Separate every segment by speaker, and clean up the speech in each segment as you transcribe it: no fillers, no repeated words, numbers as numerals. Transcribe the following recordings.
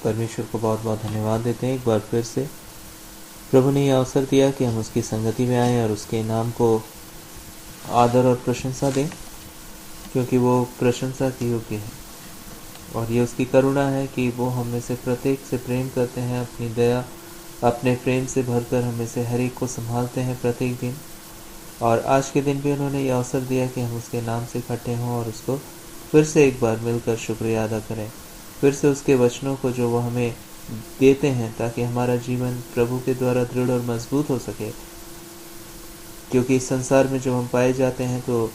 Speaker 1: परमेश्वर को बहुत बहुत धन्यवाद देते हैं। एक बार फिर से प्रभु ने यह अवसर दिया कि हम उसकी संगति में आएं और उसके नाम को आदर और प्रशंसा दें, क्योंकि वो प्रशंसा की योग्य है। और ये उसकी करुणा है कि वो हम में से प्रत्येक से प्रेम करते हैं, अपनी दया अपने प्रेम से भरकर हम में से हर एक को संभालते हैं प्रत्येक दिन। और आज के दिन भी उन्होंने यह अवसर दिया कि हम उसके नाम से इकट्ठे हों और उसको फिर से एक बार मिलकर शुक्रिया अदा करें, फिर से उसके वचनों को जो वो हमें देते हैं, ताकि हमारा जीवन प्रभु के द्वारा दृढ़ और मजबूत हो सके। क्योंकि इस संसार में जब हम पाए जाते हैं तो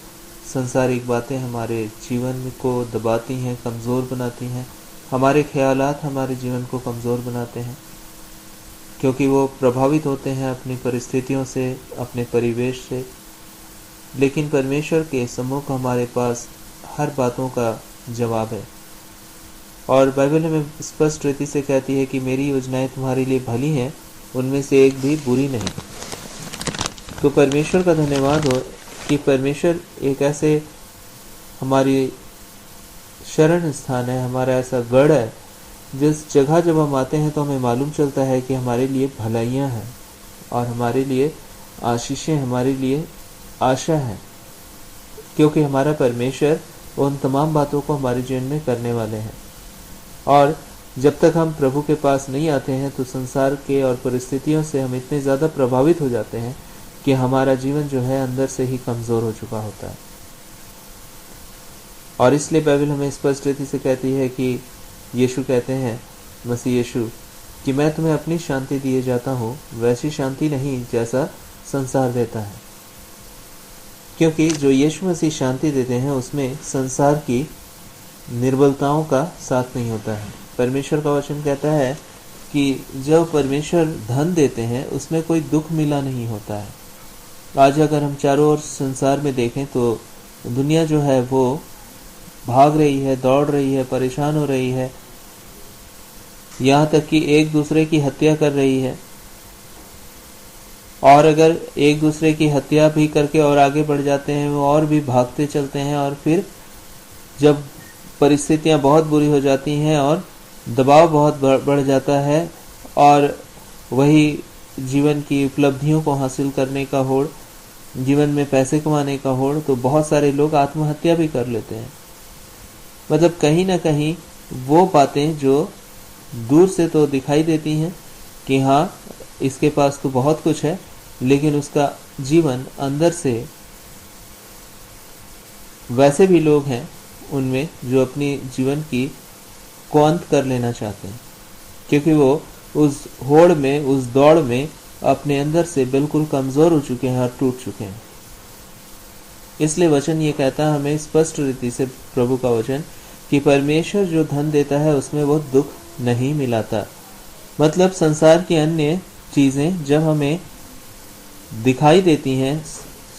Speaker 1: संसारिक बातें हमारे जीवन को दबाती हैं, कमज़ोर बनाती हैं। हमारे ख्यालात हमारे जीवन को कमज़ोर बनाते हैं, क्योंकि वो प्रभावित होते हैं अपनी परिस्थितियों से, अपने परिवेश से। लेकिन परमेश्वर के सम्मुख हमारे पास हर बातों का जवाब है। और बाइबल हमें स्पष्ट रीति से कहती है कि मेरी योजनाएं तुम्हारे लिए भली हैं, उनमें से एक भी बुरी नहीं। तो परमेश्वर का धन्यवाद हो कि परमेश्वर एक ऐसे हमारी शरण स्थान है, हमारा ऐसा गढ़ है, जिस जगह जब हम आते हैं तो हमें मालूम चलता है कि हमारे लिए भलाइयाँ हैं और हमारे लिए आशीषें, हमारे लिए आशा है। क्योंकि हमारा परमेश्वर उन तमाम बातों को हमारे जीवन में करने वाले हैं। और जब तक हम प्रभु के पास नहीं आते हैं तो संसार के और परिस्थितियों से हम इतने ज़्यादा प्रभावित हो जाते हैं कि हमारा जीवन जो है अंदर से ही कमज़ोर हो चुका होता है। और इसलिए बाइबल हमें स्पष्ट रीति से कहती है कि यीशु कहते हैं, मसीह यीशु, कि मैं तुम्हें अपनी शांति दिए जाता हूँ, वैसी शांति नहीं जैसा संसार देता है। क्योंकि जो यीशु मसीह शांति देते हैं उसमें संसार की निर्बलताओं का साथ नहीं होता है। परमेश्वर का वचन कहता है कि जब परमेश्वर धन देते हैं उसमें कोई दुख मिला नहीं होता है। आज अगर हम चारों ओर संसार में देखें तो दुनिया जो है वो भाग रही है, दौड़ रही है, परेशान हो रही है, यहाँ तक कि एक दूसरे की हत्या कर रही है। और अगर एक दूसरे की हत्या भी करके और आगे बढ़ जाते हैं, वो और भी भागते चलते हैं। और फिर जब परिस्थितियां बहुत बुरी हो जाती हैं और दबाव बहुत बढ़ जाता है और वही जीवन की उपलब्धियों को हासिल करने का होड़, जीवन में पैसे कमाने का होड़, तो बहुत सारे लोग आत्महत्या भी कर लेते हैं। मतलब कहीं ना कहीं वो बातें जो दूर से तो दिखाई देती हैं कि हाँ इसके पास तो बहुत कुछ है, लेकिन उसका जीवन अंदर से, वैसे भी लोग हैं उनमें जो अपनी जीवन की को अंत कर लेना चाहते हैं, क्योंकि वो उस होड़ में, उस दौड़ में अपने अंदर से बिल्कुल कमजोर हो चुके हैं और टूट चुके हैं। इसलिए वचन ये कहता है हमें स्पष्ट रीति से, प्रभु का वचन, कि परमेश्वर जो धन देता है उसमें वो दुख नहीं मिलाता। मतलब संसार की अन्य चीजें जब हमें दिखाई देती हैं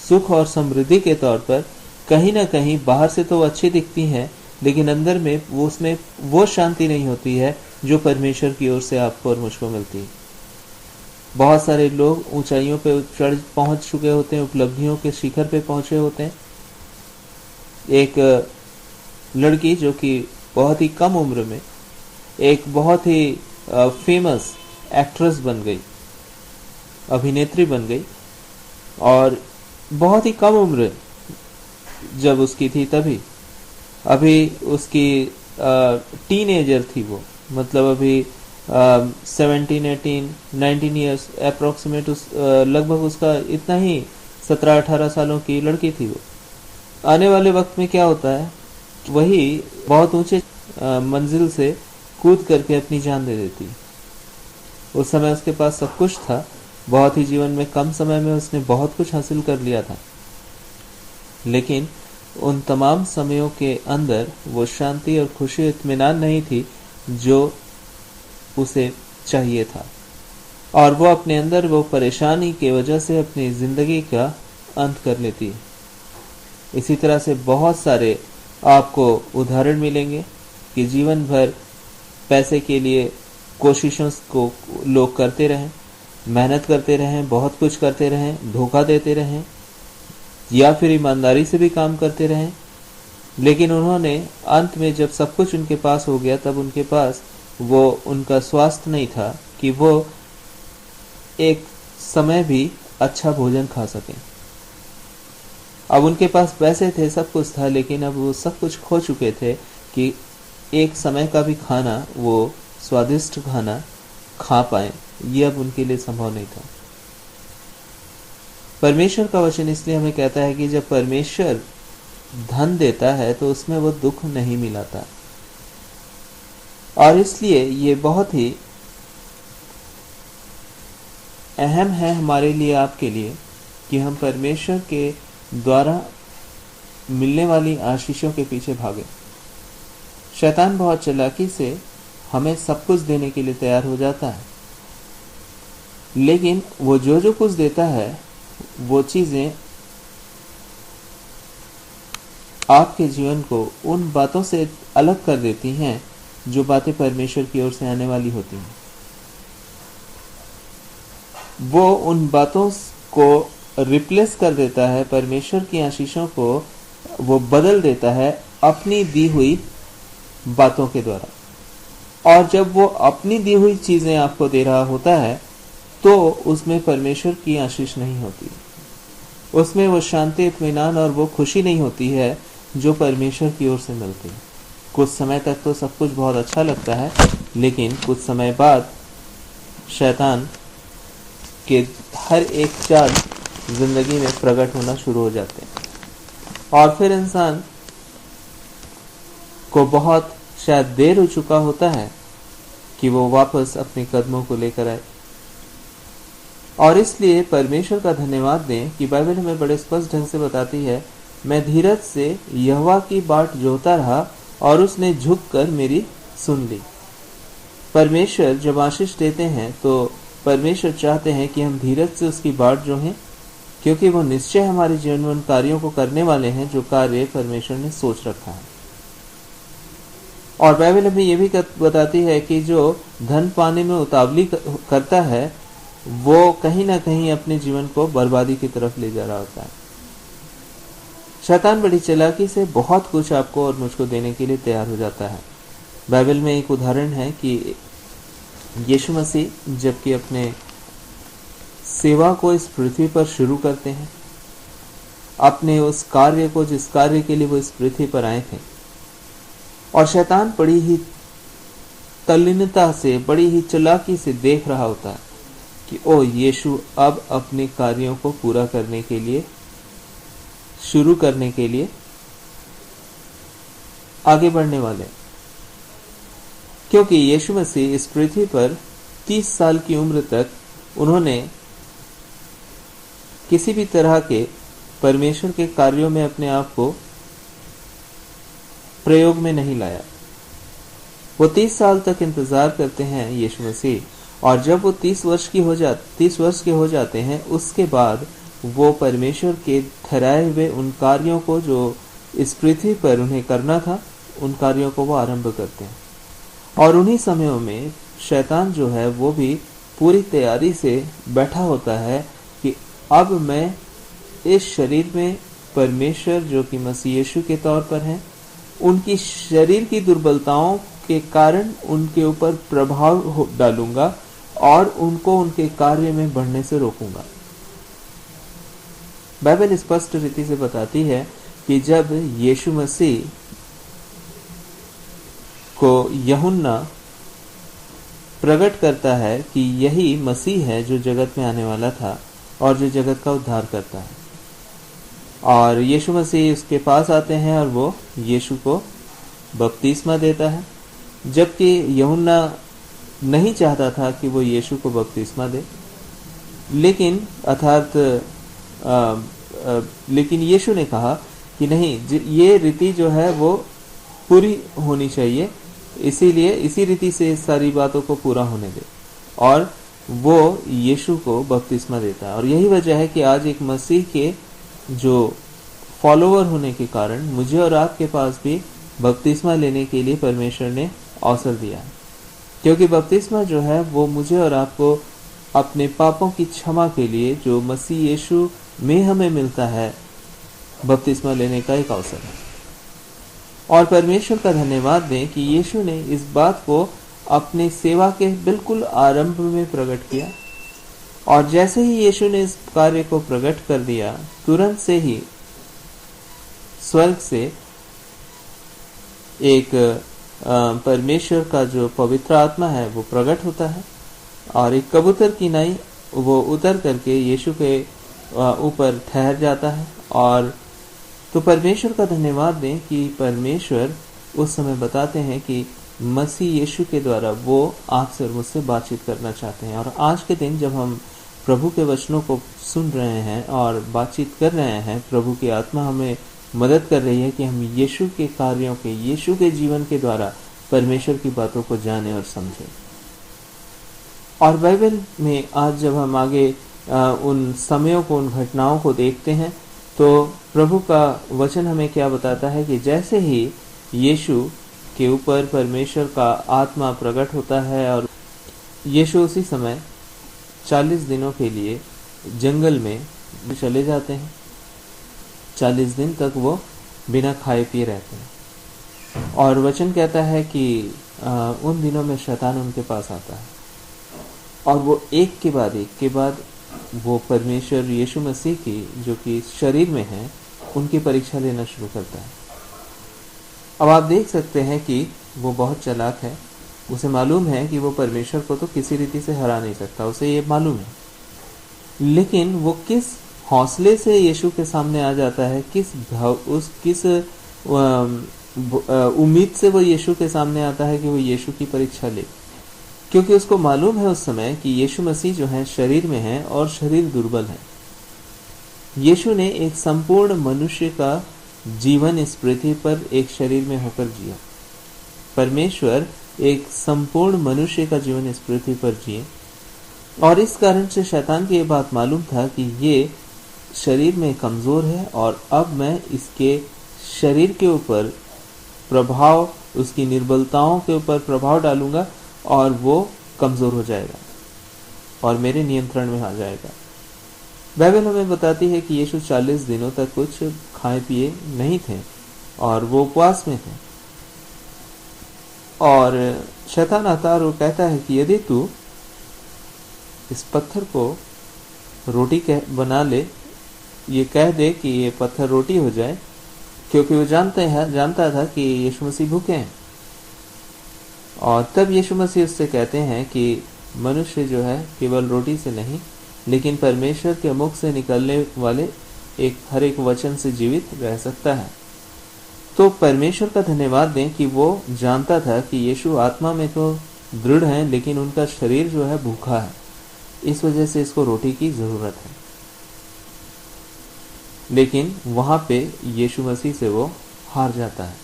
Speaker 1: सुख और समृद्धि के तौर पर, कहीं ना कहीं बाहर से तो अच्छी दिखती हैं, लेकिन अंदर में वो, उसमें वो शांति नहीं होती है जो परमेश्वर की ओर से आपको और मुझको मिलती है। बहुत सारे लोग ऊंचाइयों पे पहुंच चुके होते हैं, उपलब्धियों के शिखर पे पहुंचे होते हैं। एक लड़की जो कि बहुत ही कम उम्र में एक बहुत ही फेमस एक्ट्रेस बन गई, अभिनेत्री बन गई, और बहुत ही कम उम्र जब उसकी थी तभी, अभी उसकी टीनेजर थी वो, मतलब अभी 17, 18, 19 ईयर्स अप्रोक्सीमेट, लगभग उसका इतना ही 17-18 सालों की लड़की थी वो। आने वाले वक्त में क्या होता है, वही बहुत ऊंचे मंजिल से कूद करके अपनी जान दे देती। उस समय उसके पास सब कुछ था, बहुत ही जीवन में कम समय में उसने बहुत कुछ हासिल कर लिया था, लेकिन उन तमाम समयों के अंदर वो शांति और खुशी, इत्मीनान नहीं थी जो उसे चाहिए था। और वो अपने अंदर वो परेशानी की वजह से अपनी जिंदगी का अंत कर लेती है। इसी तरह से बहुत सारे आपको उदाहरण मिलेंगे कि जीवन भर पैसे के लिए कोशिशों को लोग करते रहें, मेहनत करते रहें, बहुत कुछ करते रहें, धोखा देते रहें, या फिर ईमानदारी से भी काम करते रहें, लेकिन उन्होंने अंत में जब सब कुछ उनके पास हो गया तब उनके पास वो उनका स्वास्थ्य नहीं था कि वो एक समय भी अच्छा भोजन खा सकें। अब उनके पास पैसे थे, सब कुछ था, लेकिन अब वो सब कुछ खो चुके थे कि एक समय का भी खाना, वो स्वादिष्ट खाना खा पाए, ये अब उनके लिए संभव नहीं था। परमेश्वर का वचन इसलिए हमें कहता है कि जब परमेश्वर धन देता है तो उसमें वो दुख नहीं मिलाता, और इसलिए ये बहुत ही अहम है हमारे लिए, आपके लिए, कि हम परमेश्वर के द्वारा मिलने वाली आशीषों के पीछे भागे। शैतान बहुत चालाकी से हमें सब कुछ देने के लिए तैयार हो जाता है, लेकिन वो जो कुछ देता है वो चीजें आपके जीवन को उन बातों से अलग कर देती हैं जो बातें परमेश्वर की ओर से आने वाली होती हैं। वो उन बातों को रिप्लेस कर देता है, परमेश्वर की आशीषों को वो बदल देता है अपनी दी हुई बातों के द्वारा। और जब वो अपनी दी हुई चीजें आपको दे रहा होता है तो उसमें परमेश्वर की आशीष नहीं होती, उसमें वो शांति, इत्मीनान और वो खुशी नहीं होती है जो परमेश्वर की ओर से मिलती है। कुछ समय तक तो सब कुछ बहुत अच्छा लगता है, लेकिन कुछ समय बाद शैतान के हर एक चाल जिंदगी में प्रकट होना शुरू हो जाते हैं, और फिर इंसान को बहुत शायद देर हो चुका होता है कि वो वापस अपने कदमों को लेकर आए। और इसलिए परमेश्वर का धन्यवाद दें कि बाइबल हमें बड़े स्पष्ट ढंग से बताती है, मैं धीरज से यहोवा की बाट जोहता रहा और उसने झुककर मेरी सुन ली। परमेश्वर जब आशीष देते हैं तो परमेश्वर चाहते हैं कि हम धीरज से उसकी बाट जोहें, क्योंकि वो निश्चय हमारे जीवन में उन कार्यों को करने वाले हैं जो कार्य परमेश्वर ने सोच रखा है। और बाइबल हमें यह भी बताती है कि जो धन पाने में उतावली करता है वो कहीं ना कहीं अपने जीवन को बर्बादी की तरफ ले जा रहा होता है। शैतान बड़ी चालाकी से बहुत कुछ आपको और मुझको देने के लिए तैयार हो जाता है। बाइबल में एक उदाहरण है कि यीशु मसीह जबकि अपने सेवा को इस पृथ्वी पर शुरू करते हैं, अपने उस कार्य को जिस कार्य के लिए वो इस पृथ्वी पर आए थे, और शैतान बड़ी ही तल्लीनता से, बड़ी ही चालाकी से देख रहा होता है कि ओ यीशु अब अपने कार्यों को पूरा करने के लिए, शुरू करने के लिए आगे बढ़ने वाले, क्योंकि यीशु मसीह इस पृथ्वी पर 30 साल की उम्र तक उन्होंने किसी भी तरह के परमेश्वर के कार्यों में अपने आप को प्रयोग में नहीं लाया। वो 30 साल तक इंतजार करते हैं यीशु मसीह, और जब वो 30 वर्ष के हो जाते हैं, उसके बाद वो परमेश्वर के ठहराए हुए उन कार्यों को जो इस पृथ्वी पर उन्हें करना था, उन कार्यों को वो आरंभ करते हैं। और उन्हीं समयों में शैतान जो है वो भी पूरी तैयारी से बैठा होता है कि अब मैं इस शरीर में परमेश्वर जो कि मसीह यीशु के तौर पर हैं, उनकी शरीर की दुर्बलताओं के कारण उनके ऊपर प्रभाव डालूंगा और उनको उनके कार्य में बढ़ने से रोकूंगा। बाइबल स्पष्ट रीति से बताती है कि जब यीशु मसीह को यूहन्ना प्रकट करता है कि यही मसीह है जो जगत में आने वाला था और जो जगत का उद्धार करता है, और यीशु मसीह उसके पास आते हैं और वो यीशु को बपतिस्मा देता है, जबकि यूहन्ना नहीं चाहता था कि वो यीशु को बपतिस्मा दे, लेकिन लेकिन यीशु ने कहा कि नहीं, ये रीति जो है वो पूरी होनी चाहिए, इसीलिए इसी रीति से सारी बातों को पूरा होने दे, और वो यीशु को बपतिस्मा देता है। और यही वजह है कि आज एक मसीह के जो फॉलोवर होने के कारण मुझे और आपके पास भी बपतिस्मा लेने के लिए परमेश्वर ने अवसर दिया है, क्योंकि बपतिस्मा जो है वो मुझे और आपको अपने पापों की क्षमा के लिए जो मसीह यीशु में हमें मिलता है, बपतिस्मा लेने का एक अवसर है। और परमेश्वर का धन्यवाद दें कि यीशु ने इस बात को अपनी सेवा के बिल्कुल आरंभ में प्रकट किया, और जैसे ही यीशु ने इस कार्य को प्रकट कर दिया, तुरंत से ही स्वर्ग से एक परमेश्वर का जो पवित्र आत्मा है वो प्रकट होता है, और एक कबूतर की नाई वो उतर करके यीशु के ऊपर ठहर जाता है। और तो परमेश्वर का धन्यवाद दें कि परमेश्वर उस समय बताते हैं कि मसीह यीशु के द्वारा वो आपसे और मुझसे बातचीत करना चाहते हैं। और आज के दिन जब हम प्रभु के वचनों को सुन रहे हैं और बातचीत कर रहे हैं, प्रभु की आत्मा हमें मदद कर रही है कि हम यीशु के कार्यों के, यीशु के जीवन के द्वारा परमेश्वर की बातों को जाने और समझें। और बाइबल में आज जब हम आगे उन समयों को, उन घटनाओं को देखते हैं, तो प्रभु का वचन हमें क्या बताता है कि जैसे ही यीशु के ऊपर परमेश्वर का आत्मा प्रकट होता है, और यीशु उसी समय 40 दिनों के लिए जंगल में चले जाते हैं। 40 दिन तक वो बिना खाए पिए रहते हैं, और वचन कहता है कि उन दिनों में शैतान उनके पास आता है, और वो एक के बाद वो परमेश्वर यीशु मसीह की, जो कि शरीर में है, उनकी परीक्षा लेना शुरू करता है। अब आप देख सकते हैं कि वो बहुत चालाक है। उसे मालूम है कि वो परमेश्वर को तो किसी रीति से हरा नहीं सकता, उसे ये मालूम है। लेकिन वो किस हौसले से यीशु के सामने आ जाता है, किस उम्मीद से वो यीशु के सामने आता है कि वो यीशु की परीक्षा ले, क्योंकि उसको मालूम है उस समय कि यीशु मसीह जो है शरीर में है और शरीर दुर्बल है। यीशु ने एक संपूर्ण मनुष्य का जीवन इस पृथ्वी पर एक शरीर में होकर जिया। परमेश्वर एक संपूर्ण मनुष्य का जीवन इस पृथ्वी पर जिए, और इस कारण से शैतान की ये बात मालूम था कि ये शरीर में कमजोर है, और अब मैं इसके शरीर के ऊपर प्रभाव, उसकी निर्बलताओं के ऊपर प्रभाव डालूंगा, और वो कमजोर हो जाएगा और मेरे नियंत्रण में आ जाएगा। बाइबल हमें बताती है कि यीशु 40 दिनों तक कुछ खाए पिए नहीं थे, और वो उपवास में थे। और शैतान आता और वो कहता है कि यदि तू इस पत्थर को रोटी बना ले, ये कह दे कि ये पत्थर रोटी हो जाए, क्योंकि वो जानता था कि यीशु मसीह भूखे हैं। और तब यीशु मसीह उससे कहते हैं कि मनुष्य जो है केवल रोटी से नहीं, लेकिन परमेश्वर के मुख से निकलने वाले हर एक वचन से जीवित रह सकता है। तो परमेश्वर का धन्यवाद दें कि वो जानता था कि यीशु आत्मा में तो दृढ़ है, लेकिन उनका शरीर जो है भूखा है, इस वजह से इसको रोटी की जरूरत है। लेकिन वहां पे यीशु मसीह से वो हार जाता है।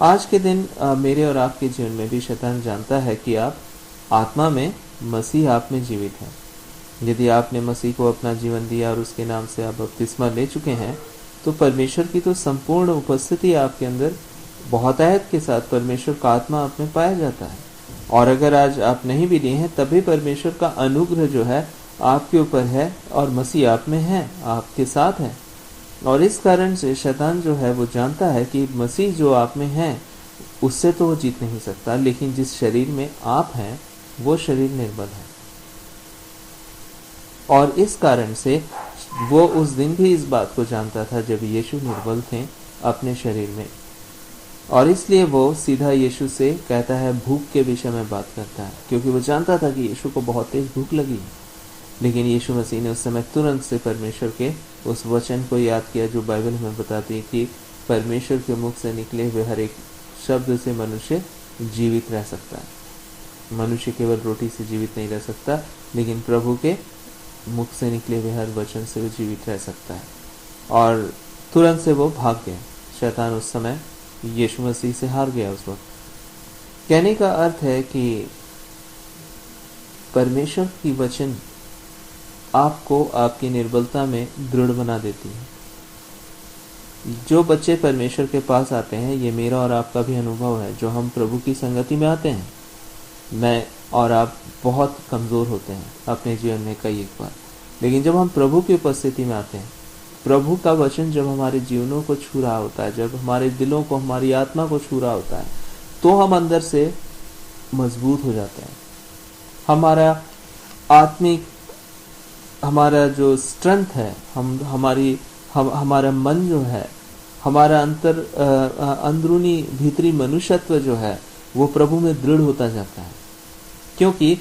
Speaker 1: आज के दिन मेरे और आपके जीवन में भी शैतान जानता है कि आप आत्मा में, मसीह आप में जीवित है। यदि आपने मसीह को अपना जीवन दिया और उसके नाम से आप बपतिस्मा ले चुके हैं, तो परमेश्वर की तो संपूर्ण उपस्थिति आपके अंदर बहुतायत के साथ परमेश्वर का आत्मा आप में पाया जाता है। और अगर आज आप नहीं भी लिए हैं, तभी परमेश्वर का अनुग्रह जो है आपके ऊपर है, और मसीह आप में है, आपके साथ है। और इस कारण से शैतान जो है वो जानता है कि मसीह जो आप में है उससे तो वो जीत नहीं सकता, लेकिन जिस शरीर में आप हैं वो शरीर निर्बल है। और इस कारण से वो उस दिन भी इस बात को जानता था जब यीशु निर्बल थे अपने शरीर में, और इसलिए वो सीधा यीशु से कहता है, भूख के विषय में बात करता है, क्योंकि वो जानता था कि यीशु को बहुत तेज भूख लगी है। लेकिन यीशु मसीह ने उस समय तुरंत से परमेश्वर के उस वचन को याद किया जो बाइबल हमें बताती है कि परमेश्वर के मुख से निकले हुए हर एक शब्द से मनुष्य जीवित रह सकता है। मनुष्य केवल रोटी से जीवित नहीं रह सकता, लेकिन प्रभु के मुख से निकले हुए हर वचन से वो जीवित रह सकता है। और तुरंत से वो भाग गया। शैतान उस समय यीशु मसीह से हार गया उस वक्त। कहने का अर्थ है कि परमेश्वर की वचन आपको आपकी निर्बलता में दृढ़ बना देती है। जो बच्चे परमेश्वर के पास आते हैं, ये मेरा और आपका भी अनुभव है, जो हम प्रभु की संगति में आते हैं, मैं और आप बहुत कमजोर होते हैं अपने जीवन में कई एक बार, लेकिन जब हम प्रभु की उपस्थिति में आते हैं, प्रभु का वचन जब हमारे जीवनों को छू रहा होता है, जब हमारे दिलों को, हमारी आत्मा को छू रहा होता है, तो हम अंदर से मजबूत हो जाता है। हमारा आत्मिक, हमारा जो स्ट्रेंथ है, हमारा मन जो है, हमारा अंदरूनी भीतरी मनुष्यत्व जो है वो प्रभु में दृढ़ होता जाता है। क्योंकि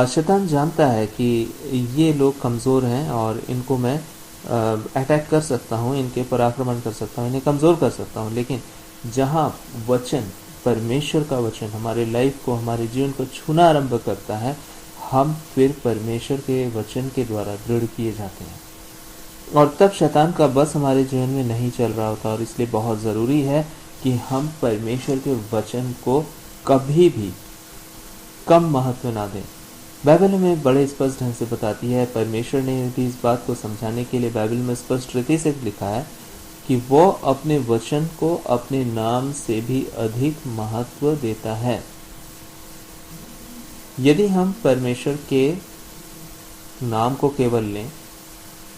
Speaker 1: शैतान जानता है कि ये लोग कमज़ोर हैं और इनको मैं अटैक कर सकता हूँ, इनके पर आक्रमण कर सकता हूँ, इन्हें कमज़ोर कर सकता हूँ। लेकिन जहाँ वचन, परमेश्वर का वचन हमारे लाइफ को, हमारे जीवन को छूना आरंभ करता है, हम फिर परमेश्वर के वचन के द्वारा दृढ़ किए जाते हैं और तब शैतान का बस हमारे जीवन में नहीं चल रहा होता। और इसलिए बहुत ज़रूरी है कि हम परमेश्वर के वचन को कभी भी कम महत्व ना दें। बाइबल में बड़े स्पष्ट ढंग से बताती है, परमेश्वर ने भी इस बात को समझाने के लिए बाइबल में स्पष्ट रीति से लिखा है कि वो अपने वचन को अपने नाम से भी अधिक महत्व देता है। यदि हम परमेश्वर के नाम को केवल लें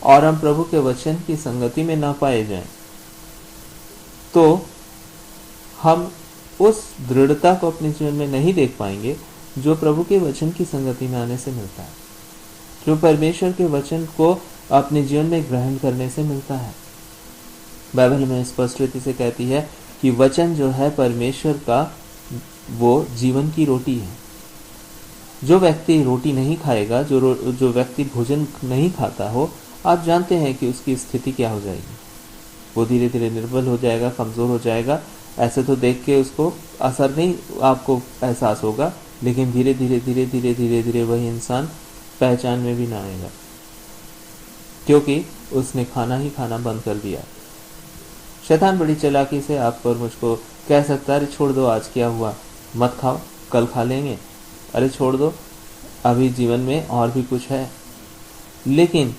Speaker 1: और हम प्रभु के वचन की संगति में ना पाए जाएं, तो हम उस दृढ़ता को अपने जीवन में नहीं देख पाएंगे जो प्रभु के वचन की संगति में आने से मिलता है, जो परमेश्वर के वचन को अपने जीवन में ग्रहण करने से मिलता है। बाइबल में स्पष्ट रीति से कहती है कि वचन जो है परमेश्वर का, वो जीवन की रोटी है। जो व्यक्ति रोटी नहीं खाएगा, जो व्यक्ति भोजन नहीं खाता हो, आप जानते हैं कि उसकी स्थिति क्या हो जाएगी। वो धीरे धीरे निर्बल हो जाएगा, कमजोर हो जाएगा। ऐसे तो देख के उसको असर नहीं आपको एहसास होगा, लेकिन धीरे धीरे वही इंसान पहचान में भी ना आएगा, क्योंकि उसने खाना ही खाना बंद कर दिया। शैतान बड़ी चालाकी से आपको और मुझको कह सकता है, अरे छोड़ दो, आज क्या हुआ, मत खाओ, कल खा लेंगे, अरे छोड़ दो, अभी जीवन में और भी कुछ है। लेकिन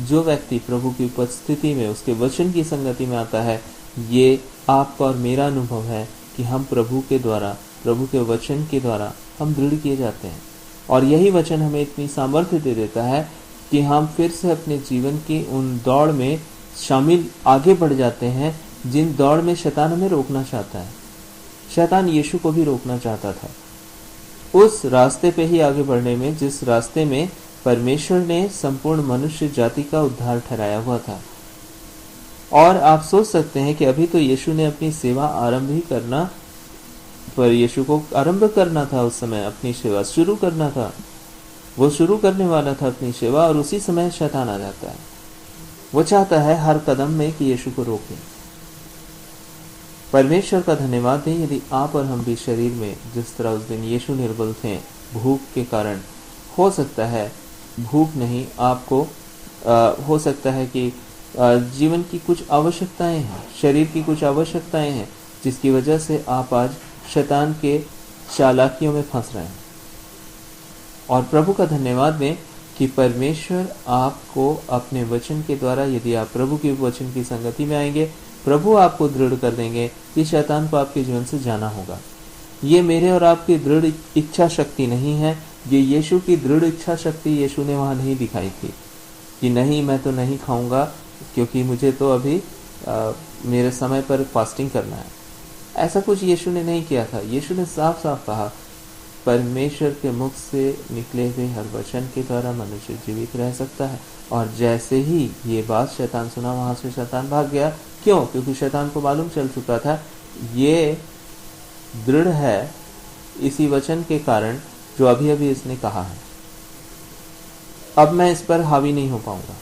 Speaker 1: जो व्यक्ति प्रभु की उपस्थिति में, उसके वचन की संगति में आता है, ये आपका और मेरा अनुभव है कि हम प्रभु के द्वारा, प्रभु के वचन के द्वारा हम दृढ़ किए जाते हैं। और यही वचन हमें इतनी सामर्थ्य दे देता है कि हम फिर से अपने जीवन की उन दौड़ में शामिल आगे बढ़ जाते हैं जिन दौड़ में शैतान हमें रोकना चाहता है। शैतान यीशु को भी रोकना चाहता था उस रास्ते पे ही आगे बढ़ने में, जिस रास्ते में परमेश्वर ने संपूर्ण मनुष्य जाति का उद्धार ठहराया हुआ था। और आप सोच सकते हैं कि अभी तो यीशु ने अपनी सेवा आरंभ ही करना, पर यीशु को आरंभ करना था, उस समय अपनी सेवा शुरू करना था, वो शुरू करने वाला था अपनी सेवा, और उसी समय शैतान आ जाता है। वो चाहता है हर कदम में कि यीशु को रोके। परमेश्वर का धन्यवाद दें यदि आप और हम भी शरीर में, जिस तरह उस दिन यीशु निर्बल थे भूख के कारण, हो सकता है भूख नहीं, आपको हो सकता है कि जीवन की कुछ आवश्यकताएं हैं, शरीर की कुछ आवश्यकताएं हैं, जिसकी वजह से आप आज शैतान के चालाकियों में फंस रहे हैं। और प्रभु का धन्यवाद दें कि परमेश्वर आपको अपने वचन के द्वारा, यदि आप प्रभु के वचन की संगति में आएंगे, प्रभु आपको दृढ़ कर देंगे कि शैतान को आपके जीवन से जाना होगा। ये मेरे और आपकी दृढ़ इच्छा शक्ति नहीं है, ये यीशु की दृढ़ इच्छा शक्ति यीशु ने वहां नहीं दिखाई थी कि नहीं, मैं तो नहीं खाऊंगा क्योंकि मुझे तो अभी मेरे समय पर फास्टिंग करना है। ऐसा कुछ यीशु ने नहीं किया था। यीशु ने साफ साफ कहा, परमेश्वर के मुख से निकले हुए हर वचन के द्वारा मनुष्य जीवित रह सकता है। और जैसे ही ये बात शैतान सुना, वहां से शैतान भाग गया। क्यों? क्योंकि शैतान को मालूम चल चुका था ये दृढ़ है इसी वचन के कारण जो अभी अभी इसने कहा है। अब मैं इस पर हावी नहीं हो पाऊंगा।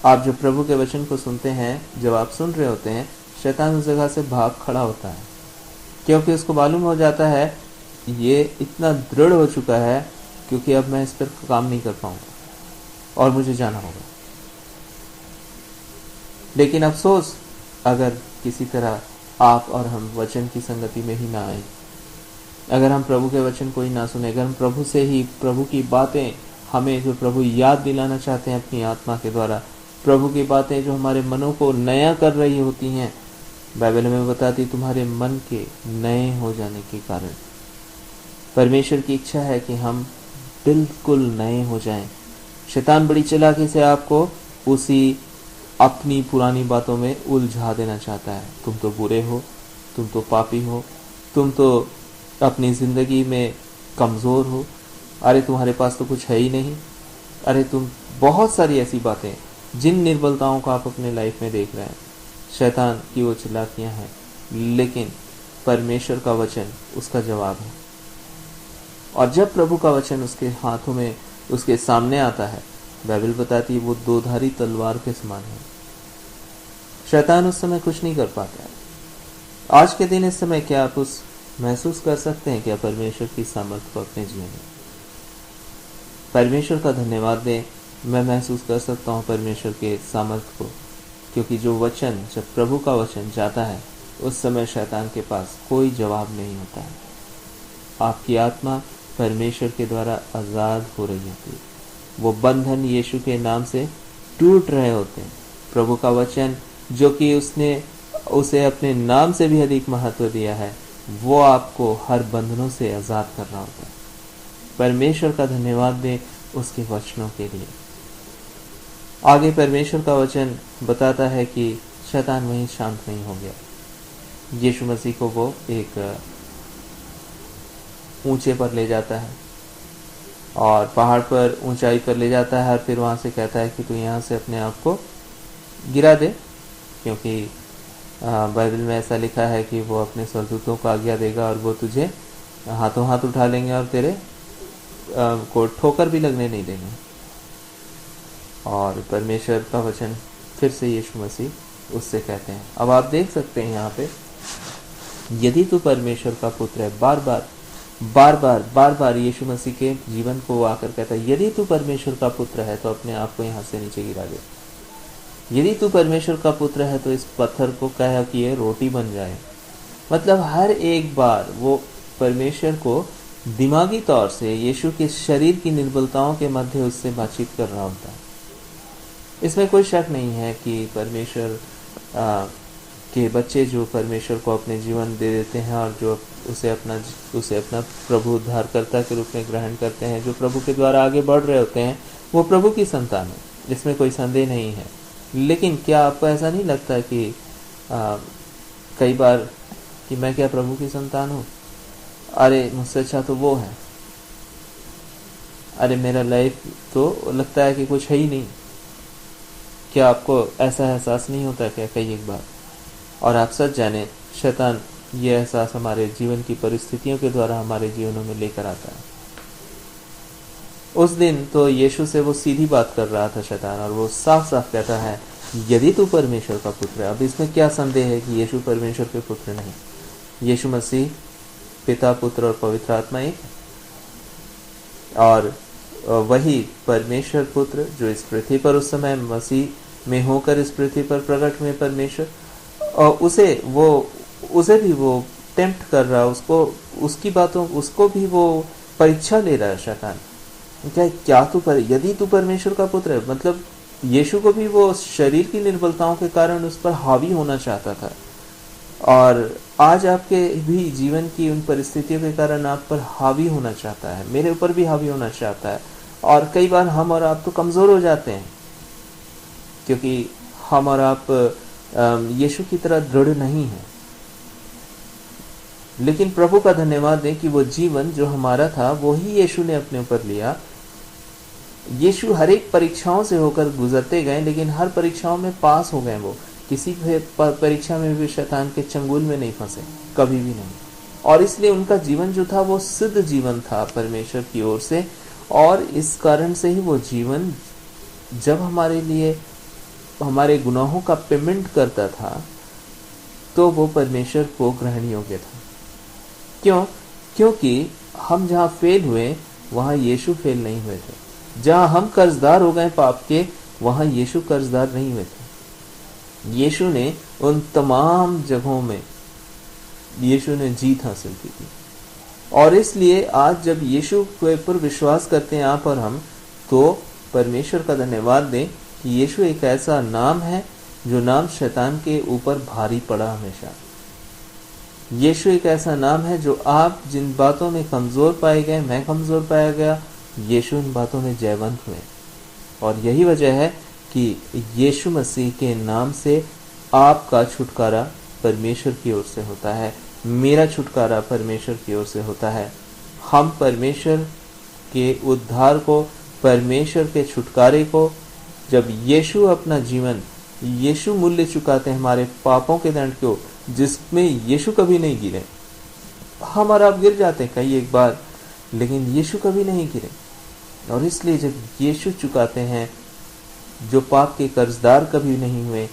Speaker 1: आप जब प्रभु के वचन को सुनते हैं, जब आप सुन रहे होते हैं, शैतान उस जगह से भाग खड़ा होता है, क्योंकि उसको मालूम हो जाता है ये इतना दृढ़ हो चुका है, क्योंकि अब मैं इस पर काम नहीं कर पाऊंगा और मुझे जाना होगा। लेकिन अफसोस, अगर किसी तरह आप और हम वचन की संगति में ही ना आए, अगर हम प्रभु के वचन को ही ना सुने, अगर हम प्रभु से ही, प्रभु की बातें हमें जो प्रभु याद दिलाना चाहते हैं अपनी आत्मा के द्वारा, प्रभु की बातें जो हमारे मनों को नया कर रही होती हैं, बाइबल में बताती तुम्हारे मन के नए हो जाने के कारण। परमेश्वर की इच्छा है कि हम बिल्कुल नए हो जाएं। शैतान बड़ी चालाकी से आपको उसी अपनी पुरानी बातों में उलझा देना चाहता है। तुम तो बुरे हो, तुम तो पापी हो, तुम तो अपनी जिंदगी में कमजोर हो, अरे तुम्हारे पास तो कुछ है ही नहीं, अरे तुम, बहुत सारी ऐसी बातें, जिन निर्बलताओं को आप अपने लाइफ में देख रहे हैं, शैतान की वो चालाकियां हैं, लेकिन परमेश्वर का वचन उसका जवाब है। और जब प्रभु का वचन उसके हाथों में, उसके सामने आता है, बाइबल बताती है वो दोधारी तलवार के समान है। शैतान उस समय कुछ नहीं कर पाता है। आज के दिन इस समय क्या आप उस महसूस कर सकते हैं क्या परमेश्वर की सामर्थ्य को अपने जीवन में? परमेश्वर का धन्यवाद दें, मैं महसूस कर सकता हूँ परमेश्वर के सामर्थ्य को, क्योंकि जो वचन, जब प्रभु का वचन जाता है, उस समय शैतान के पास कोई जवाब नहीं होता है। आपकी आत्मा परमेश्वर के द्वारा आजाद हो रही होती है, वो बंधन यीशु के नाम से टूट रहे होते हैं। प्रभु का वचन जो कि उसने उसे अपने नाम से भी अधिक महत्व दिया है, वो आपको हर बंधनों से आजाद कर रहा होता है। परमेश्वर का धन्यवाद दें उसके वचनों के लिए। आगे परमेश्वर का वचन बताता है कि शैतान वहीं शांत नहीं हो गया। यीशु मसीह को वो एक ऊंचे पर ले जाता है और पहाड़ पर, ऊंचाई पर ले जाता है, और फिर वहां से कहता है कि तू यहाँ से अपने आप को गिरा दे, क्योंकि बाइबल में ऐसा लिखा है कि वो अपने स्वर्गदूतों को आज्ञा देगा और वो तुझे हाथों हाथ उठा लेंगे और तेरे को ठोकर भी लगने नहीं देंगे। और परमेश्वर का वचन फिर से यीशु मसीह उससे कहते हैं। अब आप देख सकते हैं यहाँ पे, यदि तू परमेश्वर का पुत्र है, बार बार यीशु मसीह के जीवन को आकर कहता है, यदि तू परमेश्वर का पुत्र है तो अपने आप को यहाँ से नीचे गिरा दे। यदि तू परमेश्वर का पुत्र है तो इस पत्थर को कह कि ये रोटी बन जाए। मतलब हर एक बार वो परमेश्वर को दिमागी तौर से यीशु के शरीर की निर्बलताओं के मध्य उससे बातचीत कर रहा होता है। इसमें कोई शक नहीं है कि परमेश्वर के बच्चे जो परमेश्वर को अपने जीवन दे देते हैं और जो उसे अपना प्रभु उद्धारकर्ता के रूप में ग्रहण करते हैं, जो प्रभु के द्वारा आगे बढ़ रहे होते हैं, वो प्रभु की संतान है, इसमें कोई संदेह नहीं है। लेकिन क्या आपको ऐसा नहीं लगता कि कई बार कि मैं क्या प्रभु की संतान हूँ? अरे मुझसे अच्छा तो वो है, अरे मेरा लाइफ तो लगता है कि कुछ है ही नहीं। क्या आपको ऐसा एहसास नहीं होता क्या कई एक बार? और आप सच जाने, शैतान ये एहसास हमारे जीवन की परिस्थितियों के द्वारा हमारे जीवनों में लेकर आता है। उस दिन तो यीशु से वो सीधी बात कर रहा था शैतान, और वो साफ साफ कहता है, यदि तू परमेश्वर का पुत्र है। अब इसमें क्या संदेह है कि यीशु परमेश्वर के पुत्र नहीं? यीशु मसीह पिता, पुत्र और पवित्र आत्मा एक है, और वही परमेश्वर पुत्र जो इस पृथ्वी पर उस समय मसीह में होकर इस पृथ्वी पर प्रकट हुए परमेश्वर, और उसे भी वो टेम्प्ट कर रहा, उसको, उसकी बातों, उसको भी वो परीक्षा ले रहा है शैतान। क्या यदि तू परमेश्वर का पुत्र है, मतलब यीशु को भी वो शरीर की निर्बलताओं के कारण उस पर हावी होना चाहता था, और आज आपके भी जीवन की उन परिस्थितियों के कारण आप पर हावी होना चाहता है, मेरे ऊपर भी हावी होना चाहता है। और कई बार हम और आप तो कमजोर हो जाते हैं, क्योंकि हम और आप यीशु की तरह दृढ़ नहीं है। लेकिन प्रभु का धन्यवाद दें कि वो जीवन जो हमारा था वो ही यीशु ने अपने ऊपर लिया। यीशु हर एक परीक्षाओं से होकर गुजरते गए, लेकिन हर परीक्षाओं में पास हो गए। वो किसी परीक्षा में भी शैतान के चंगुल में नहीं फंसे, कभी भी नहीं। और इसलिए उनका जीवन जो था वो सिद्ध जीवन था परमेश्वर की ओर से, और इस कारण से ही वो जीवन जब हमारे लिए हमारे गुनाहों का पेमेंट करता था तो वो परमेश्वर को ग्रहण योग्य था। क्यों? क्योंकि हम जहाँ फेल हुए वहाँ यीशु फेल नहीं हुए थे। जहाँ हम कर्जदार हो गए पाप के, वहाँ यीशु कर्जदार नहीं हुए थे। यीशु ने उन तमाम जगहों में यीशु ने जीत हासिल की थी। और इसलिए आज जब यीशु के ऊपर विश्वास करते हैं आप और हम, तो परमेश्वर का धन्यवाद दें कि यीशु एक ऐसा नाम है जो नाम शैतान के ऊपर भारी पड़ा हमेशा। यीशु एक ऐसा नाम है जो आप जिन बातों में कमजोर पाए गए, मैं कमजोर पाया गया, यीशु इन बातों में जयवंत हुए। और यही वजह है कि यीशु मसीह के नाम से आपका छुटकारा परमेश्वर की ओर से होता है। मेरा छुटकारा परमेश्वर की ओर से होता है। हम परमेश्वर के उद्धार को, परमेश्वर के छुटकारे को, जब यीशु अपना जीवन, यीशु मूल्य चुकाते हैं हमारे पापों के दंड को, जिसमें यीशु कभी नहीं गिरे। हम और आप गिर जाते हैं कई एक बार, लेकिन यीशु कभी नहीं गिरे। और इसलिए जब यीशु चुकाते हैं, जो पाप के कर्जदार कभी नहीं हुए,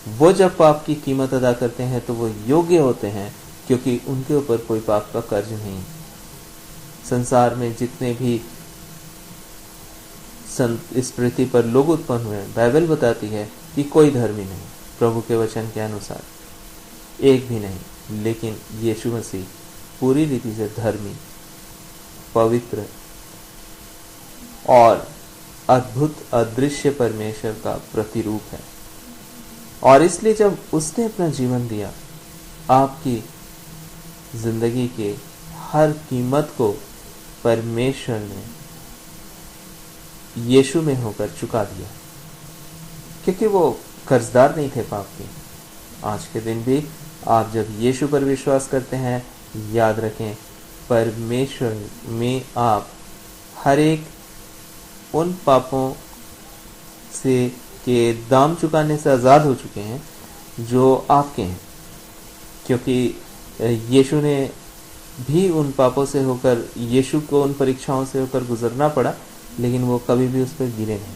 Speaker 1: वो जब पाप की कीमत अदा करते हैं तो वो योग्य होते हैं, क्योंकि उनके ऊपर कोई पाप का कर्ज नहीं। संसार में जितने भी इस पृथ्वी पर लोग उत्पन्न हुए, बाइबल बताती है कि कोई धर्मी नहीं, प्रभु के वचन के अनुसार एक भी नहीं, लेकिन यीशु मसीह पूरी रीति से धर्मी, पवित्र और अद्भुत अदृश्य परमेश्वर का प्रतिरूप है। और इसलिए जब उसने अपना जीवन दिया, आपकी जिंदगी के हर कीमत को परमेश्वर ने यीशु में होकर चुका दिया, क्योंकि वो कर्जदार नहीं थे पाप के। आज के दिन भी आप जब यीशु पर विश्वास करते हैं, याद रखें परमेश्वर में आप हर एक उन पापों से के दाम चुकाने से आज़ाद हो चुके हैं जो आपके हैं, क्योंकि यीशु ने भी उन पापों से होकर, यीशु को उन परीक्षाओं से होकर गुजरना पड़ा, लेकिन वो कभी भी उस पर गिरे नहीं।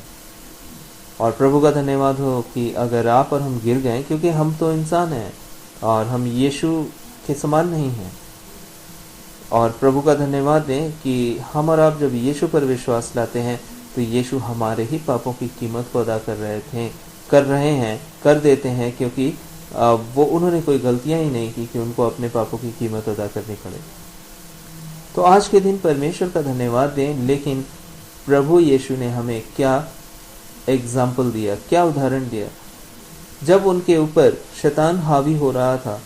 Speaker 1: और प्रभु का धन्यवाद हो कि अगर आप और हम गिर गए, क्योंकि हम तो इंसान हैं और हम यीशु के समान नहीं हैं, और प्रभु का धन्यवाद दें कि हम और आप जब यीशु पर विश्वास लाते हैं तो यीशु हमारे ही पापों की कीमत को अदा कर देते हैं, क्योंकि वो उन्होंने कोई गलतियां ही नहीं की कि उनको अपने पापों की कीमत अदा करनी पड़े। तो आज के दिन परमेश्वर का धन्यवाद दें। लेकिन प्रभु यीशु ने हमें क्या एग्जाम्पल दिया, क्या उदाहरण दिया। जब उनके ऊपर शैतान हावी हो रहा था,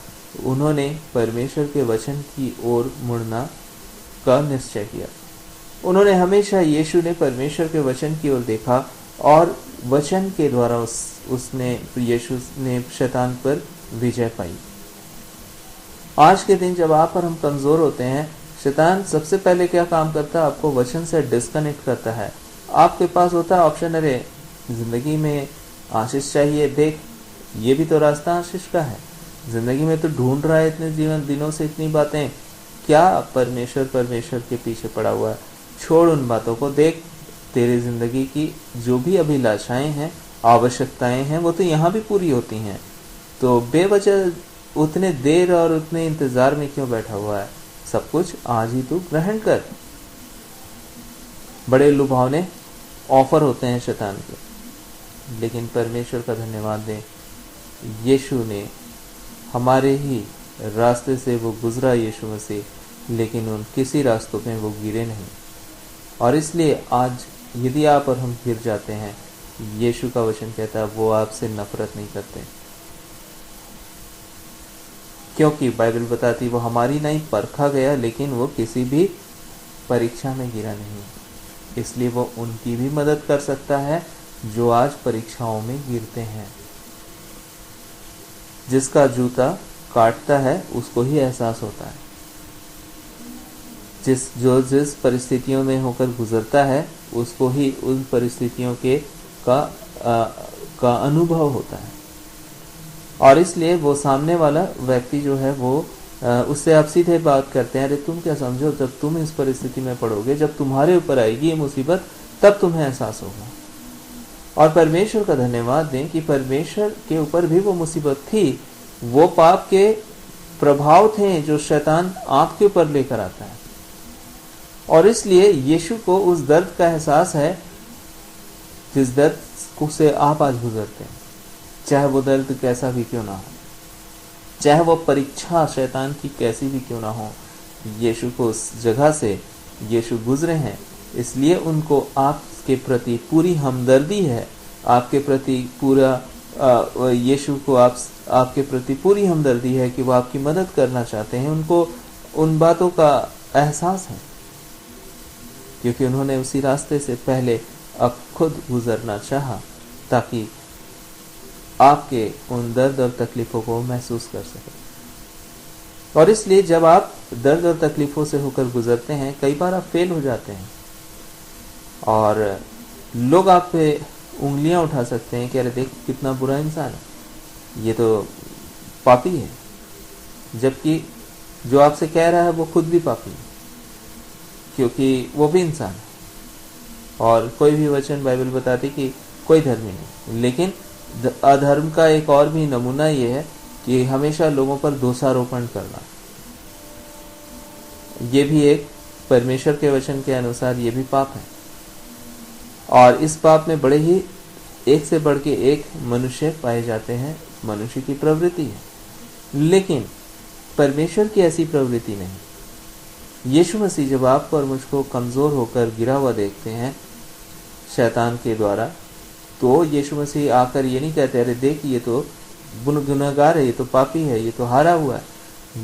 Speaker 1: उन्होंने परमेश्वर के वचन की ओर मुड़ना का निश्चय किया। उन्होंने हमेशा, यीशु ने परमेश्वर के वचन की ओर देखा और वचन के द्वारा यीशु ने शैतान पर विजय पाई। आज के दिन जब आप और हम कमजोर होते हैं, शैतान सबसे पहले क्या काम करता है, आपको वचन से डिस्कनेक्ट करता है। आपके पास होता है ऑप्शन, अरे जिंदगी में आशीष चाहिए, देख ये भी तो रास्ता आशीष का है, जिंदगी में तो ढूंढ रहा है इतने दिनों से इतनी बातें, क्या परमेश्वर के पीछे पड़ा हुआ है। छोड़ उन बातों को, देख तेरी जिंदगी की जो भी अभिलाषाएं हैं, आवश्यकताएं हैं, वो तो यहाँ भी पूरी होती हैं, तो बेवजह उतने देर और उतने इंतजार में क्यों बैठा हुआ है, सब कुछ आज ही तू ग्रहण कर। बड़े लुभावने ऑफर होते हैं शैतान के, लेकिन परमेश्वर का धन्यवाद दें, यीशु ने हमारे ही रास्ते से वो गुजरा, यीशु मसीह, लेकिन उन किसी रास्तों में वो गिरे नहीं। और इसलिए आज यदि आप और हम गिर जाते हैं, यीशु का वचन कहता है वो आपसे नफरत नहीं करते, क्योंकि बाइबल बताती वो हमारी नहीं परखा गया, लेकिन वो किसी भी परीक्षा में गिरा नहीं, इसलिए वो उनकी भी मदद कर सकता है जो आज परीक्षाओं में गिरते हैं। जिसका जूता काटता है उसको ही एहसास होता है, जिस परिस्थितियों में होकर गुजरता है उसको ही उन परिस्थितियों का अनुभव होता है। और इसलिए वो सामने वाला व्यक्ति जो है वो उससे आप सीधे बात करते हैं, अरे तुम क्या समझो, जब तुम इस परिस्थिति में पड़ोगे, जब तुम्हारे ऊपर आएगी ये मुसीबत, तब तुम्हें एहसास होगा। और परमेश्वर का धन्यवाद दें कि परमेश्वर के ऊपर भी वो मुसीबत थी, वो पाप के प्रभाव थे जो शैतान आपके ऊपर लेकर आता है। और इसलिए यीशु को उस दर्द का एहसास है जिस दर्द से आप आज गुजरते हैं, चाहे वो दर्द कैसा भी क्यों ना हो, चाहे वो परीक्षा शैतान की कैसी भी क्यों ना हो, यीशु को उस जगह से यीशु गुजरे हैं, इसलिए उनको आपके प्रति पूरी हमदर्दी है, आपके प्रति पूरा यीशु को आपके प्रति पूरी हमदर्दी है कि वो आपकी मदद करना चाहते हैं। उनको उन बातों का एहसास है, क्योंकि उन्होंने उसी रास्ते से पहले अब खुद गुजरना चाहा, ताकि आपके उन दर्द और तकलीफों को महसूस कर सके। और इसलिए जब आप दर्द और तकलीफों से होकर गुजरते हैं, कई बार आप फेल हो जाते हैं और लोग आप पे उंगलियां उठा सकते हैं कि अरे देख कितना बुरा इंसान है, ये तो पापी है, जबकि जो आपसे कह रहा है वो खुद भी पापी है, क्योंकि वो भी इंसान है। और कोई भी वचन बाइबल बताती कि कोई धर्मी नहीं, लेकिन अधर्म का एक और भी नमूना ये है कि हमेशा लोगों पर दोषारोपण करना, ये भी एक परमेश्वर के वचन के अनुसार ये भी पाप है। और इस पाप में बड़े ही एक से बढ़ के एक मनुष्य पाए जाते हैं, मनुष्य की प्रवृत्ति है, लेकिन परमेश्वर की ऐसी प्रवृत्ति नहीं। यीशु मसीह जब आपको और मुझको कमजोर होकर गिरा हुआ देखते हैं शैतान के द्वारा, तो यीशु मसीह आकर ये नहीं कहते अरे देख ये तो गुनहगार है, ये तो पापी है, ये तो हारा हुआ है।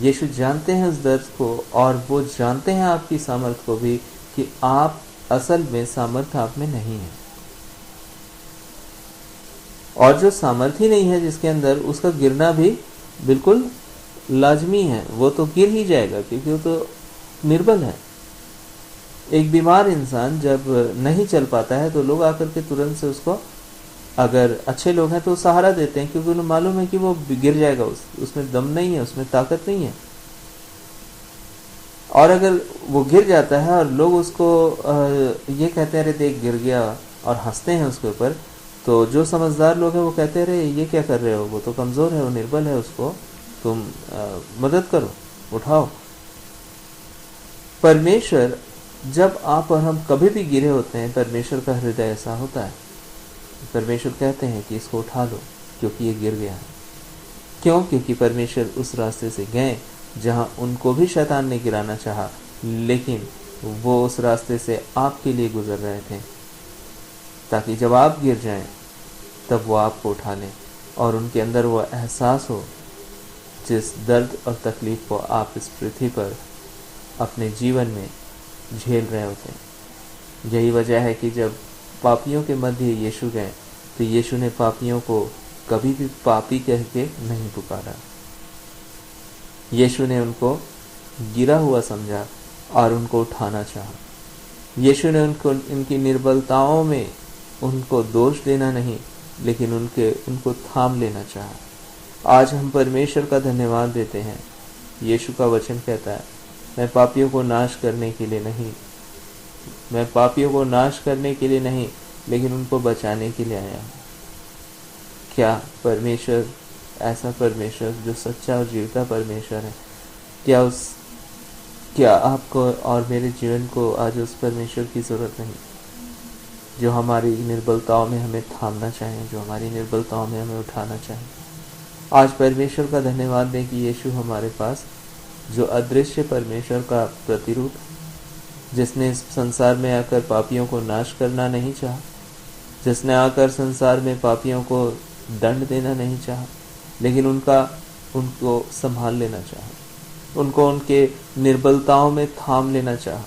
Speaker 1: यीशु जानते हैं उस दर्द को, और वो जानते हैं आपकी सामर्थ को भी कि आप असल में सामर्थ आप में नहीं है। और जो सामर्थ्य नहीं है जिसके अंदर, उसका गिरना भी बिल्कुल लाजमी है, वो तो गिर ही जाएगा क्योंकि वो तो निर्बल है। एक बीमार इंसान जब नहीं चल पाता है तो लोग आकर के तुरंत से उसको, अगर अच्छे लोग हैं तो सहारा देते हैं क्योंकि उन्हें मालूम है कि वो गिर जाएगा, उसमें दम नहीं है, उसमें ताकत नहीं है। और अगर वो गिर जाता है और लोग उसको ये कहते हैं अरे देख गिर गया और हंसते हैं उसके ऊपर, तो जो समझदार लोग हैं वो कहते हैं अरे ये क्या कर रहे हो, वो तो कमजोर है, वो निर्बल है, उसको तुम मदद करो, उठाओ। परमेश्वर, जब आप और हम कभी भी गिरे होते हैं, परमेश्वर का हृदय ऐसा होता है, परमेश्वर कहते हैं कि इसको उठा लो क्योंकि ये गिर गया है। क्यों? क्योंकि परमेश्वर उस रास्ते से गए जहां उनको भी शैतान ने गिराना चाहा, लेकिन वो उस रास्ते से आपके लिए गुजर रहे थे, ताकि जब आप गिर जाएं तब वो आपको उठा लें और उनके अंदर वो एहसास हो जिस दर्द और तकलीफ को आप इस पृथ्वी पर अपने जीवन में झेल रहे होते हैं। यही वजह है कि जब पापियों के मध्य यीशु गए तो यीशु ने पापियों को कभी भी पापी कह के नहीं पुकारा। यीशु ने उनको गिरा हुआ समझा और उनको उठाना चाहा। यीशु ने उनकी निर्बलताओं में उनको दोष देना नहीं, लेकिन उनको थाम लेना चाहा। आज हम परमेश्वर का धन्यवाद देते हैं। यीशु का वचन कहता है, मैं पापियों को नाश करने के लिए नहीं, लेकिन उनको बचाने के लिए आया हूँ। क्या परमेश्वर, ऐसा परमेश्वर जो सच्चा और जीवता परमेश्वर है, क्या आपको और मेरे जीवन को आज उस परमेश्वर की जरूरत नहीं, जो हमारी निर्बलताओं में हमें थामना चाहे, जो हमारी निर्बलताओं में हमें उठाना चाहे। आज परमेश्वर का धन्यवाद दें कि यीशु हमारे पास, जो अदृश्य परमेश्वर का प्रतिरूप, जिसने इस संसार में आकर पापियों को नाश करना नहीं चाहा, जिसने आकर संसार में पापियों को दंड देना नहीं चाहा, लेकिन उनको संभाल लेना चाहा, उनको उनके निर्बलताओं में थाम लेना चाहा।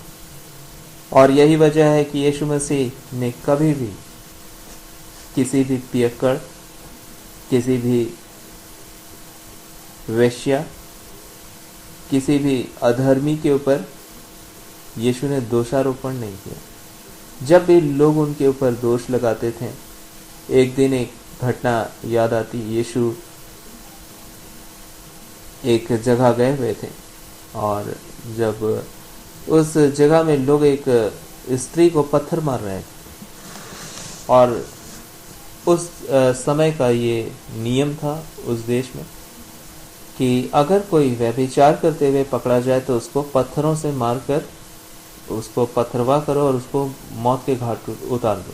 Speaker 1: और यही वजह है कि यीशु मसीह ने कभी भी किसी भी पियक्कड़, किसी भी वेश्या, किसी भी अधर्मी के ऊपर यीशु ने दोषारोपण नहीं किया। जब भी लोग उनके ऊपर दोष लगाते थे, एक दिन एक घटना याद आती। यीशु एक जगह गए हुए थे और जब उस जगह में लोग एक स्त्री को पत्थर मार रहे थे, और उस समय का ये नियम था उस देश में कि अगर कोई व्यभिचार करते हुए पकड़ा जाए तो उसको पत्थरों से मारकर उसको पत्थरवा करो और उसको मौत के घाट उतार दो।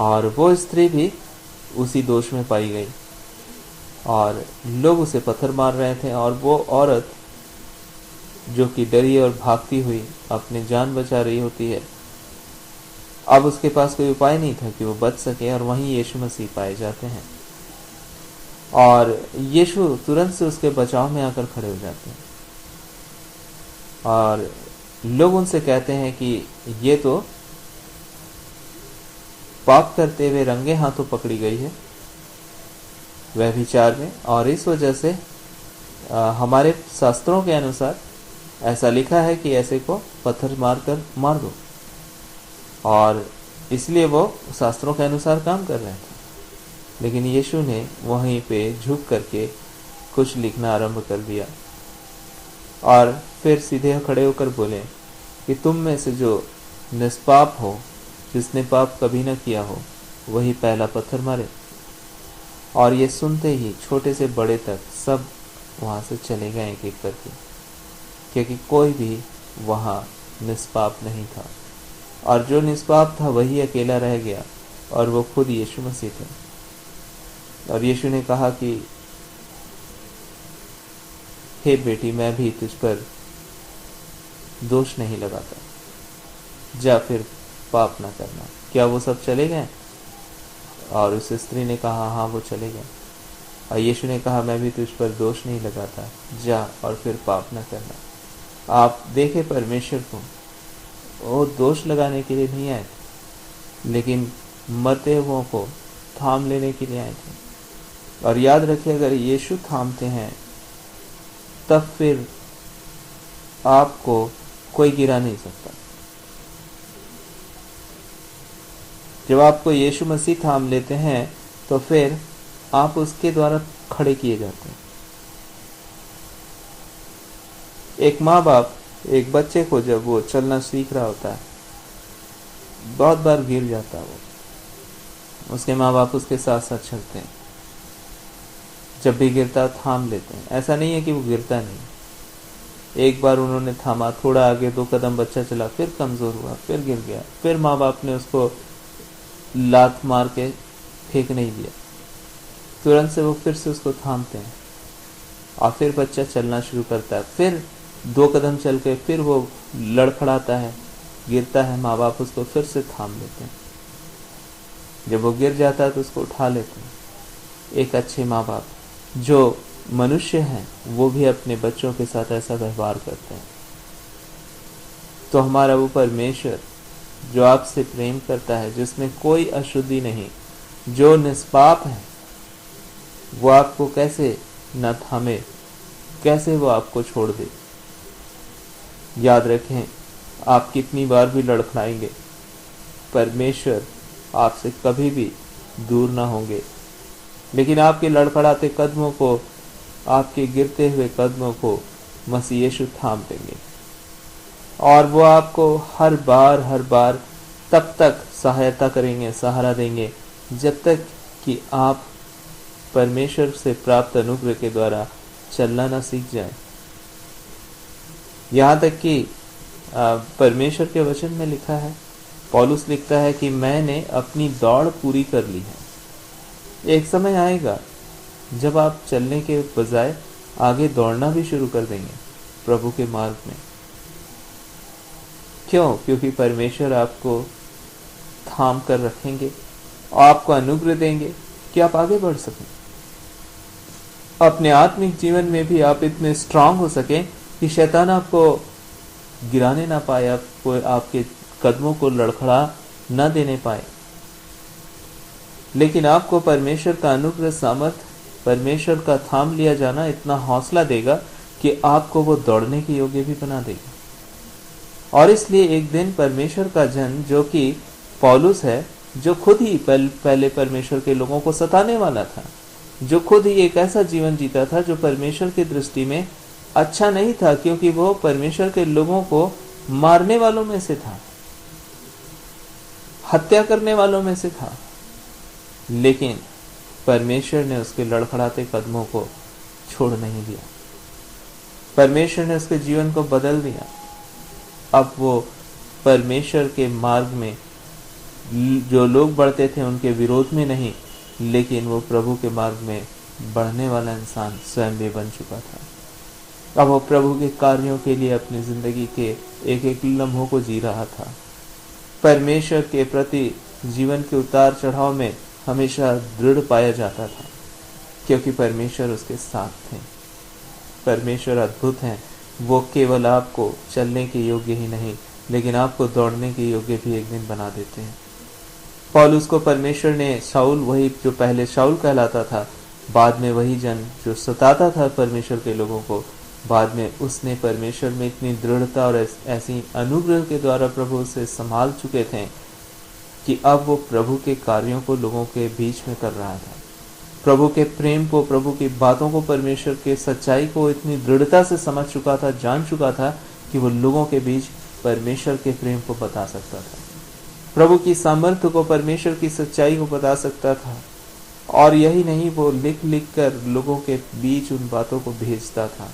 Speaker 1: और वो स्त्री भी उसी दोष में पाई गई और लोग उसे पत्थर मार रहे थे, और वो औरत जो कि डरी और भागती हुई अपनी जान बचा रही होती है, अब उसके पास कोई उपाय नहीं था कि वो बच सके, और वहीं यीशु मसीह पाए जाते हैं और यीशु तुरंत से उसके बचाव में आकर खड़े हो जाते हैं। और लोग उनसे कहते हैं कि ये तो पाप करते हुए रंगे हाथों पकड़ी गई है व्यभिचार में, और इस वजह से हमारे शास्त्रों के अनुसार ऐसा लिखा है कि ऐसे को पत्थर मारकर मार दो, और इसलिए वो शास्त्रों के अनुसार काम कर रहे थे। लेकिन यीशु ने वहीं पे झुक करके कुछ लिखना आरंभ कर दिया और फिर सीधे खड़े होकर बोले कि तुम में से जो निष्पाप हो, जिसने पाप कभी न किया हो, वही पहला पत्थर मारे। और ये सुनते ही छोटे से बड़े तक सब वहां से चले गए एक एक करके, क्योंकि कोई भी वहां निष्पाप नहीं था, और जो निष्पाप था वही अकेला रह गया, और वो खुद यीशु मसीह थे। और यीशु ने कहा कि हे बेटी, मैं भी तुझ पर दोष नहीं लगाता, जा फिर पाप ना करना। क्या वो सब चले गए? और उस स्त्री ने कहा हाँ, वो चले गए। और यीशु ने कहा मैं भी तुझ पर दोष नहीं लगाता, जा और फिर पाप न करना। आप देखे परमेश्वर को, वो दोष लगाने के लिए नहीं आए थे, लेकिन मरते हुओं को थाम लेने के लिए आए थे। और याद रखिए, अगर यीशु थामते हैं तब फिर आपको कोई गिरा नहीं सकता। जब आपको यीशु मसीह थाम लेते हैं तो फिर आप उसके द्वारा खड़े किए जाते हैं। एक माँ बाप एक बच्चे को जब वो चलना सीख रहा होता है, बहुत बार गिर जाता है वो, उसके माँ बाप उसके साथ साथ चलते हैं। जब भी गिरता थाम लेते हैं। ऐसा नहीं है कि वो गिरता नहीं। एक बार उन्होंने थामा, थोड़ा आगे 2 कदम बच्चा चला, फिर कमजोर हुआ, फिर गिर गया, फिर माँ बाप ने उसको लात मार के फेंक नहीं दिया, तुरंत से वो फिर से उसको थामते हैं, और फिर बच्चा चलना शुरू करता है। फिर 2 कदम चल के फिर वो लड़खड़ाता है, गिरता है, माँ बाप उसको फिर से थाम लेते हैं। जब वो गिर जाता है तो उसको उठा लेते हैं। एक अच्छे माँ बाप जो मनुष्य हैं वो भी अपने बच्चों के साथ ऐसा व्यवहार करते हैं। तो हमारा वो परमेश्वर जो आपसे प्रेम करता है, जिसमें कोई अशुद्धि नहीं, जो निष्पाप है, वो आपको कैसे न थामे, कैसे वो आपको छोड़ दे। याद रखें, आप कितनी बार भी लड़खड़ाएंगे, परमेश्वर आपसे कभी भी दूर ना होंगे, लेकिन आपके लड़खड़ाते कदमों को, आपके गिरते हुए कदमों को मसीह यीशु थाम देंगे, और वो आपको हर बार तब तक सहायता करेंगे, सहारा देंगे, जब तक कि आप परमेश्वर से प्राप्त अनुग्रह के द्वारा चलना ना सीख जाए। यहाँ तक कि परमेश्वर के वचन में लिखा है, पौलुस लिखता है कि मैंने अपनी दौड़ पूरी कर ली है। एक समय आएगा जब आप चलने के बजाय आगे दौड़ना भी शुरू कर देंगे प्रभु के मार्ग में। क्यों? क्योंकि परमेश्वर आपको थाम कर रखेंगे और आपको अनुग्रह देंगे कि आप आगे बढ़ सकें। अपने आत्मिक जीवन में भी आप इतने स्ट्रांग हो सकें कि शैतान आपको गिराने ना पाए, आपको आपके कदमों को लड़खड़ा न देने पाए। लेकिन आपको परमेश्वर का अनुग्रह, सामर्थ, परमेश्वर का थाम लिया जाना इतना हौसला देगा कि आपको वो दौड़ने के योग्य भी बना देगा। और इसलिए एक दिन परमेश्वर का जन, जो कि पौलुस है, जो खुद ही पहले परमेश्वर के लोगों को सताने वाला था, जो खुद ही एक ऐसा जीवन जीता था जो परमेश्वर की दृष्टि में अच्छा नहीं था, क्योंकि वो परमेश्वर के लोगों को मारने वालों में से था, हत्या करने वालों में से था। लेकिन परमेश्वर ने उसके लड़खड़ाते कदमों को छोड़ नहीं दिया। परमेश्वर ने उसके जीवन को बदल दिया। अब वो परमेश्वर के मार्ग में जो लोग बढ़ते थे उनके विरोध में नहीं, लेकिन वो प्रभु के मार्ग में बढ़ने वाला इंसान स्वयं भी बन चुका था। अब वो प्रभु के कार्यों के लिए अपनी जिंदगी के एक एक लम्हों को जी रहा था। परमेश्वर के प्रति जीवन के उतार चढ़ाव में हमेशा दृढ़ पाया जाता था, क्योंकि परमेश्वर उसके साथ थे। परमेश्वर अद्भुत हैं। वो केवल आपको चलने के योग्य ही नहीं, लेकिन आपको दौड़ने के योग्य भी एक दिन बना देते हैं। पौलुस को परमेश्वर ने शाऊल, वही जो पहले शाऊल कहलाता था, बाद में वही जन जो सताता था परमेश्वर के लोगों को, बाद में उसने परमेश्वर में इतनी दृढ़ता और ऐसी अनुग्रह के द्वारा प्रभु से संभाल चुके थे कि अब वो प्रभु के कार्यों को लोगों के बीच में कर रहा था। प्रभु के प्रेम को, प्रभु की बातों को, परमेश्वर के सच्चाई को इतनी दृढ़ता से समझ चुका था, जान चुका था कि वो लोगों के बीच परमेश्वर के प्रेम को बता सकता था, प्रभु की सामर्थ्य को, परमेश्वर की सच्चाई को बता सकता था। और यही नहीं, वो लिख लिख कर लोगों के बीच उन बातों को भेजता था।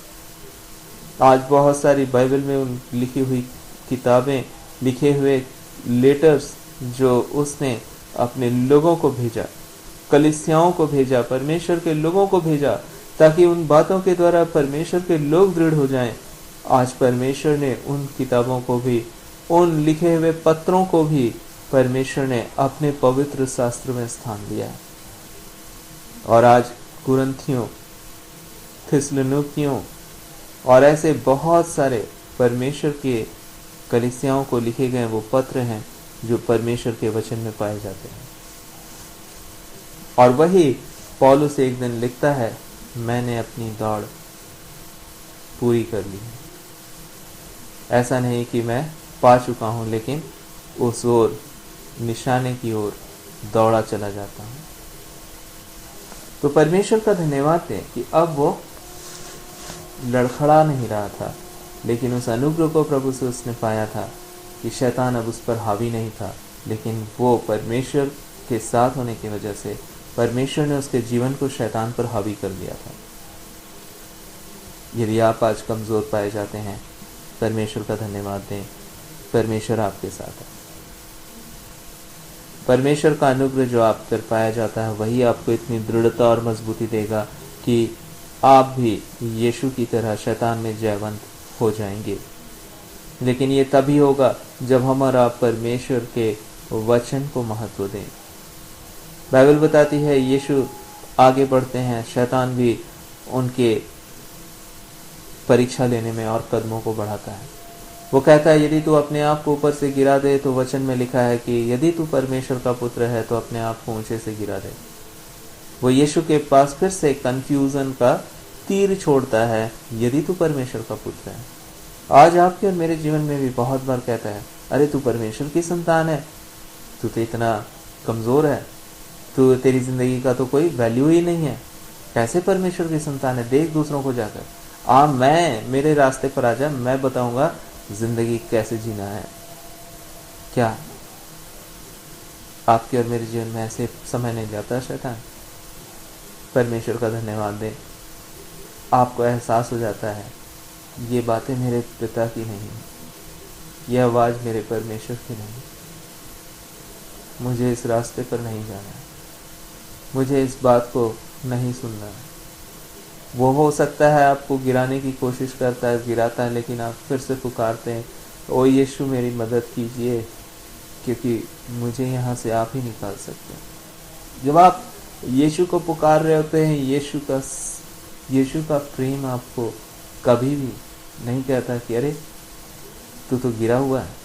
Speaker 1: आज बहुत सारी बाइबल में उन लिखी हुई किताबें, लिखे हुए लेटर्स जो उसने अपने लोगों को भेजा, कलीसियाओं को भेजा, परमेश्वर के लोगों को भेजा, ताकि उन बातों के द्वारा परमेश्वर के लोग दृढ़ हो जाएं। आज परमेश्वर ने उन किताबों को भी, उन लिखे हुए पत्रों को भी परमेश्वर ने अपने पवित्र शास्त्र में स्थान दिया है। और आज कुरिन्थियों, थिस्सलुनीकियों और ऐसे बहुत सारे परमेश्वर के कलीसियाओं को लिखे गए वो पत्र हैं जो परमेश्वर के वचन में पाए जाते हैं। और वही पौलुस एक दिन लिखता है, मैंने अपनी दौड़ पूरी कर ली है। ऐसा नहीं कि मैं पा चुका हूं, लेकिन उस ओर, निशाने की ओर दौड़ा चला जाता हूं। तो परमेश्वर का धन्यवाद दें कि अब वो लड़खड़ा नहीं रहा था, लेकिन उस अनुग्रह को प्रभु से उसने पाया था कि शैतान अब उस पर हावी नहीं था, लेकिन वो परमेश्वर के साथ होने की वजह से परमेश्वर ने उसके जीवन को शैतान पर हावी कर दिया था। यदि आप आज कमजोर पाए जाते हैं, परमेश्वर का धन्यवाद दें, परमेश्वर आपके साथ है। परमेश्वर का अनुग्रह जो आप पर पाया जाता है, वही आपको इतनी दृढ़ता और मजबूती देगा कि आप भी यीशु की तरह शैतान में जयवंत हो जाएंगे। लेकिन ये तभी होगा जब हम और आप परमेश्वर के वचन को महत्व दें। बाइबल बताती है यीशु आगे बढ़ते हैं, शैतान भी उनके परीक्षा लेने में और कदमों को बढ़ाता है। वो कहता है, यदि तू अपने आप को ऊपर से गिरा दे तो वचन में लिखा है कि यदि तू परमेश्वर का पुत्र है तो अपने आप को ऊंचे से गिरा दे। वो यीशु के पास फिर से कंफ्यूजन का तीर छोड़ता है, यदि तू परमेश्वर का पुत्र है। आज आपके और मेरे जीवन में भी बहुत बार कहता है, अरे तू परमेश्वर की संतान है, तू तो इतना कमजोर है, तू, तेरी जिंदगी का तो कोई वैल्यू ही नहीं है, कैसे परमेश्वर की संतान है, देख दूसरों को जाकर, मैं मेरे रास्ते पर आ जा, मैं बताऊंगा जिंदगी कैसे जीना है। क्या आपके और मेरे जीवन में ऐसे समय नहीं जाता शैतान? परमेश्वर का धन्यवाद दें, आपको एहसास हो जाता है ये बातें मेरे पिता की नहीं, यह आवाज मेरे परमेश्वर की नहीं, मुझे इस रास्ते पर नहीं जाना है, मुझे इस बात को नहीं सुनना है। वो हो सकता है आपको गिराने की कोशिश करता है, गिराता है, लेकिन आप फिर से पुकारते हैं, ओ यीशु मेरी मदद कीजिए, क्योंकि मुझे यहाँ से आप ही निकाल सकते हैं। जब आप यीशु को पुकार रहे होते हैं, यीशु का प्रेम आपको कभी भी नहीं कहता कि अरे तू तो गिरा हुआ है।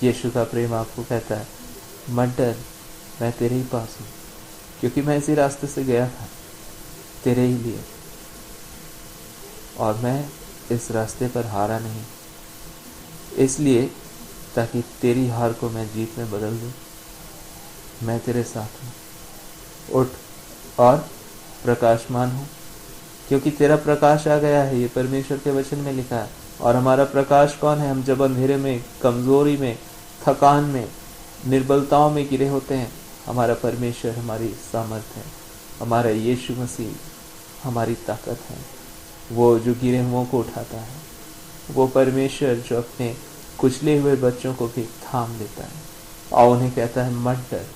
Speaker 1: यीशु का प्रेम आपको कहता है, मत डर, मैं तेरे ही पास हूँ, क्योंकि मैं इसी रास्ते से गया था तेरे ही लिए, और मैं इस रास्ते पर हारा नहीं, इसलिए ताकि तेरी हार को मैं जीत में बदल दूं। मैं तेरे साथ हूँ, उठ और प्रकाशमान हूँ, क्योंकि तेरा प्रकाश आ गया है, ये परमेश्वर के वचन में लिखा है। और हमारा प्रकाश कौन है? हम जब अंधेरे में, कमजोरी में, थकान में, निर्बलताओं में गिरे होते हैं, हमारा परमेश्वर हमारी सामर्थ्य है, हमारा यीशु मसीह हमारी ताकत है, वो जो गिरे हुओं को उठाता है, वो परमेश्वर जो अपने कुचले हुए बच्चों को भी थाम लेता है और उन्हें कहता है, मत डर,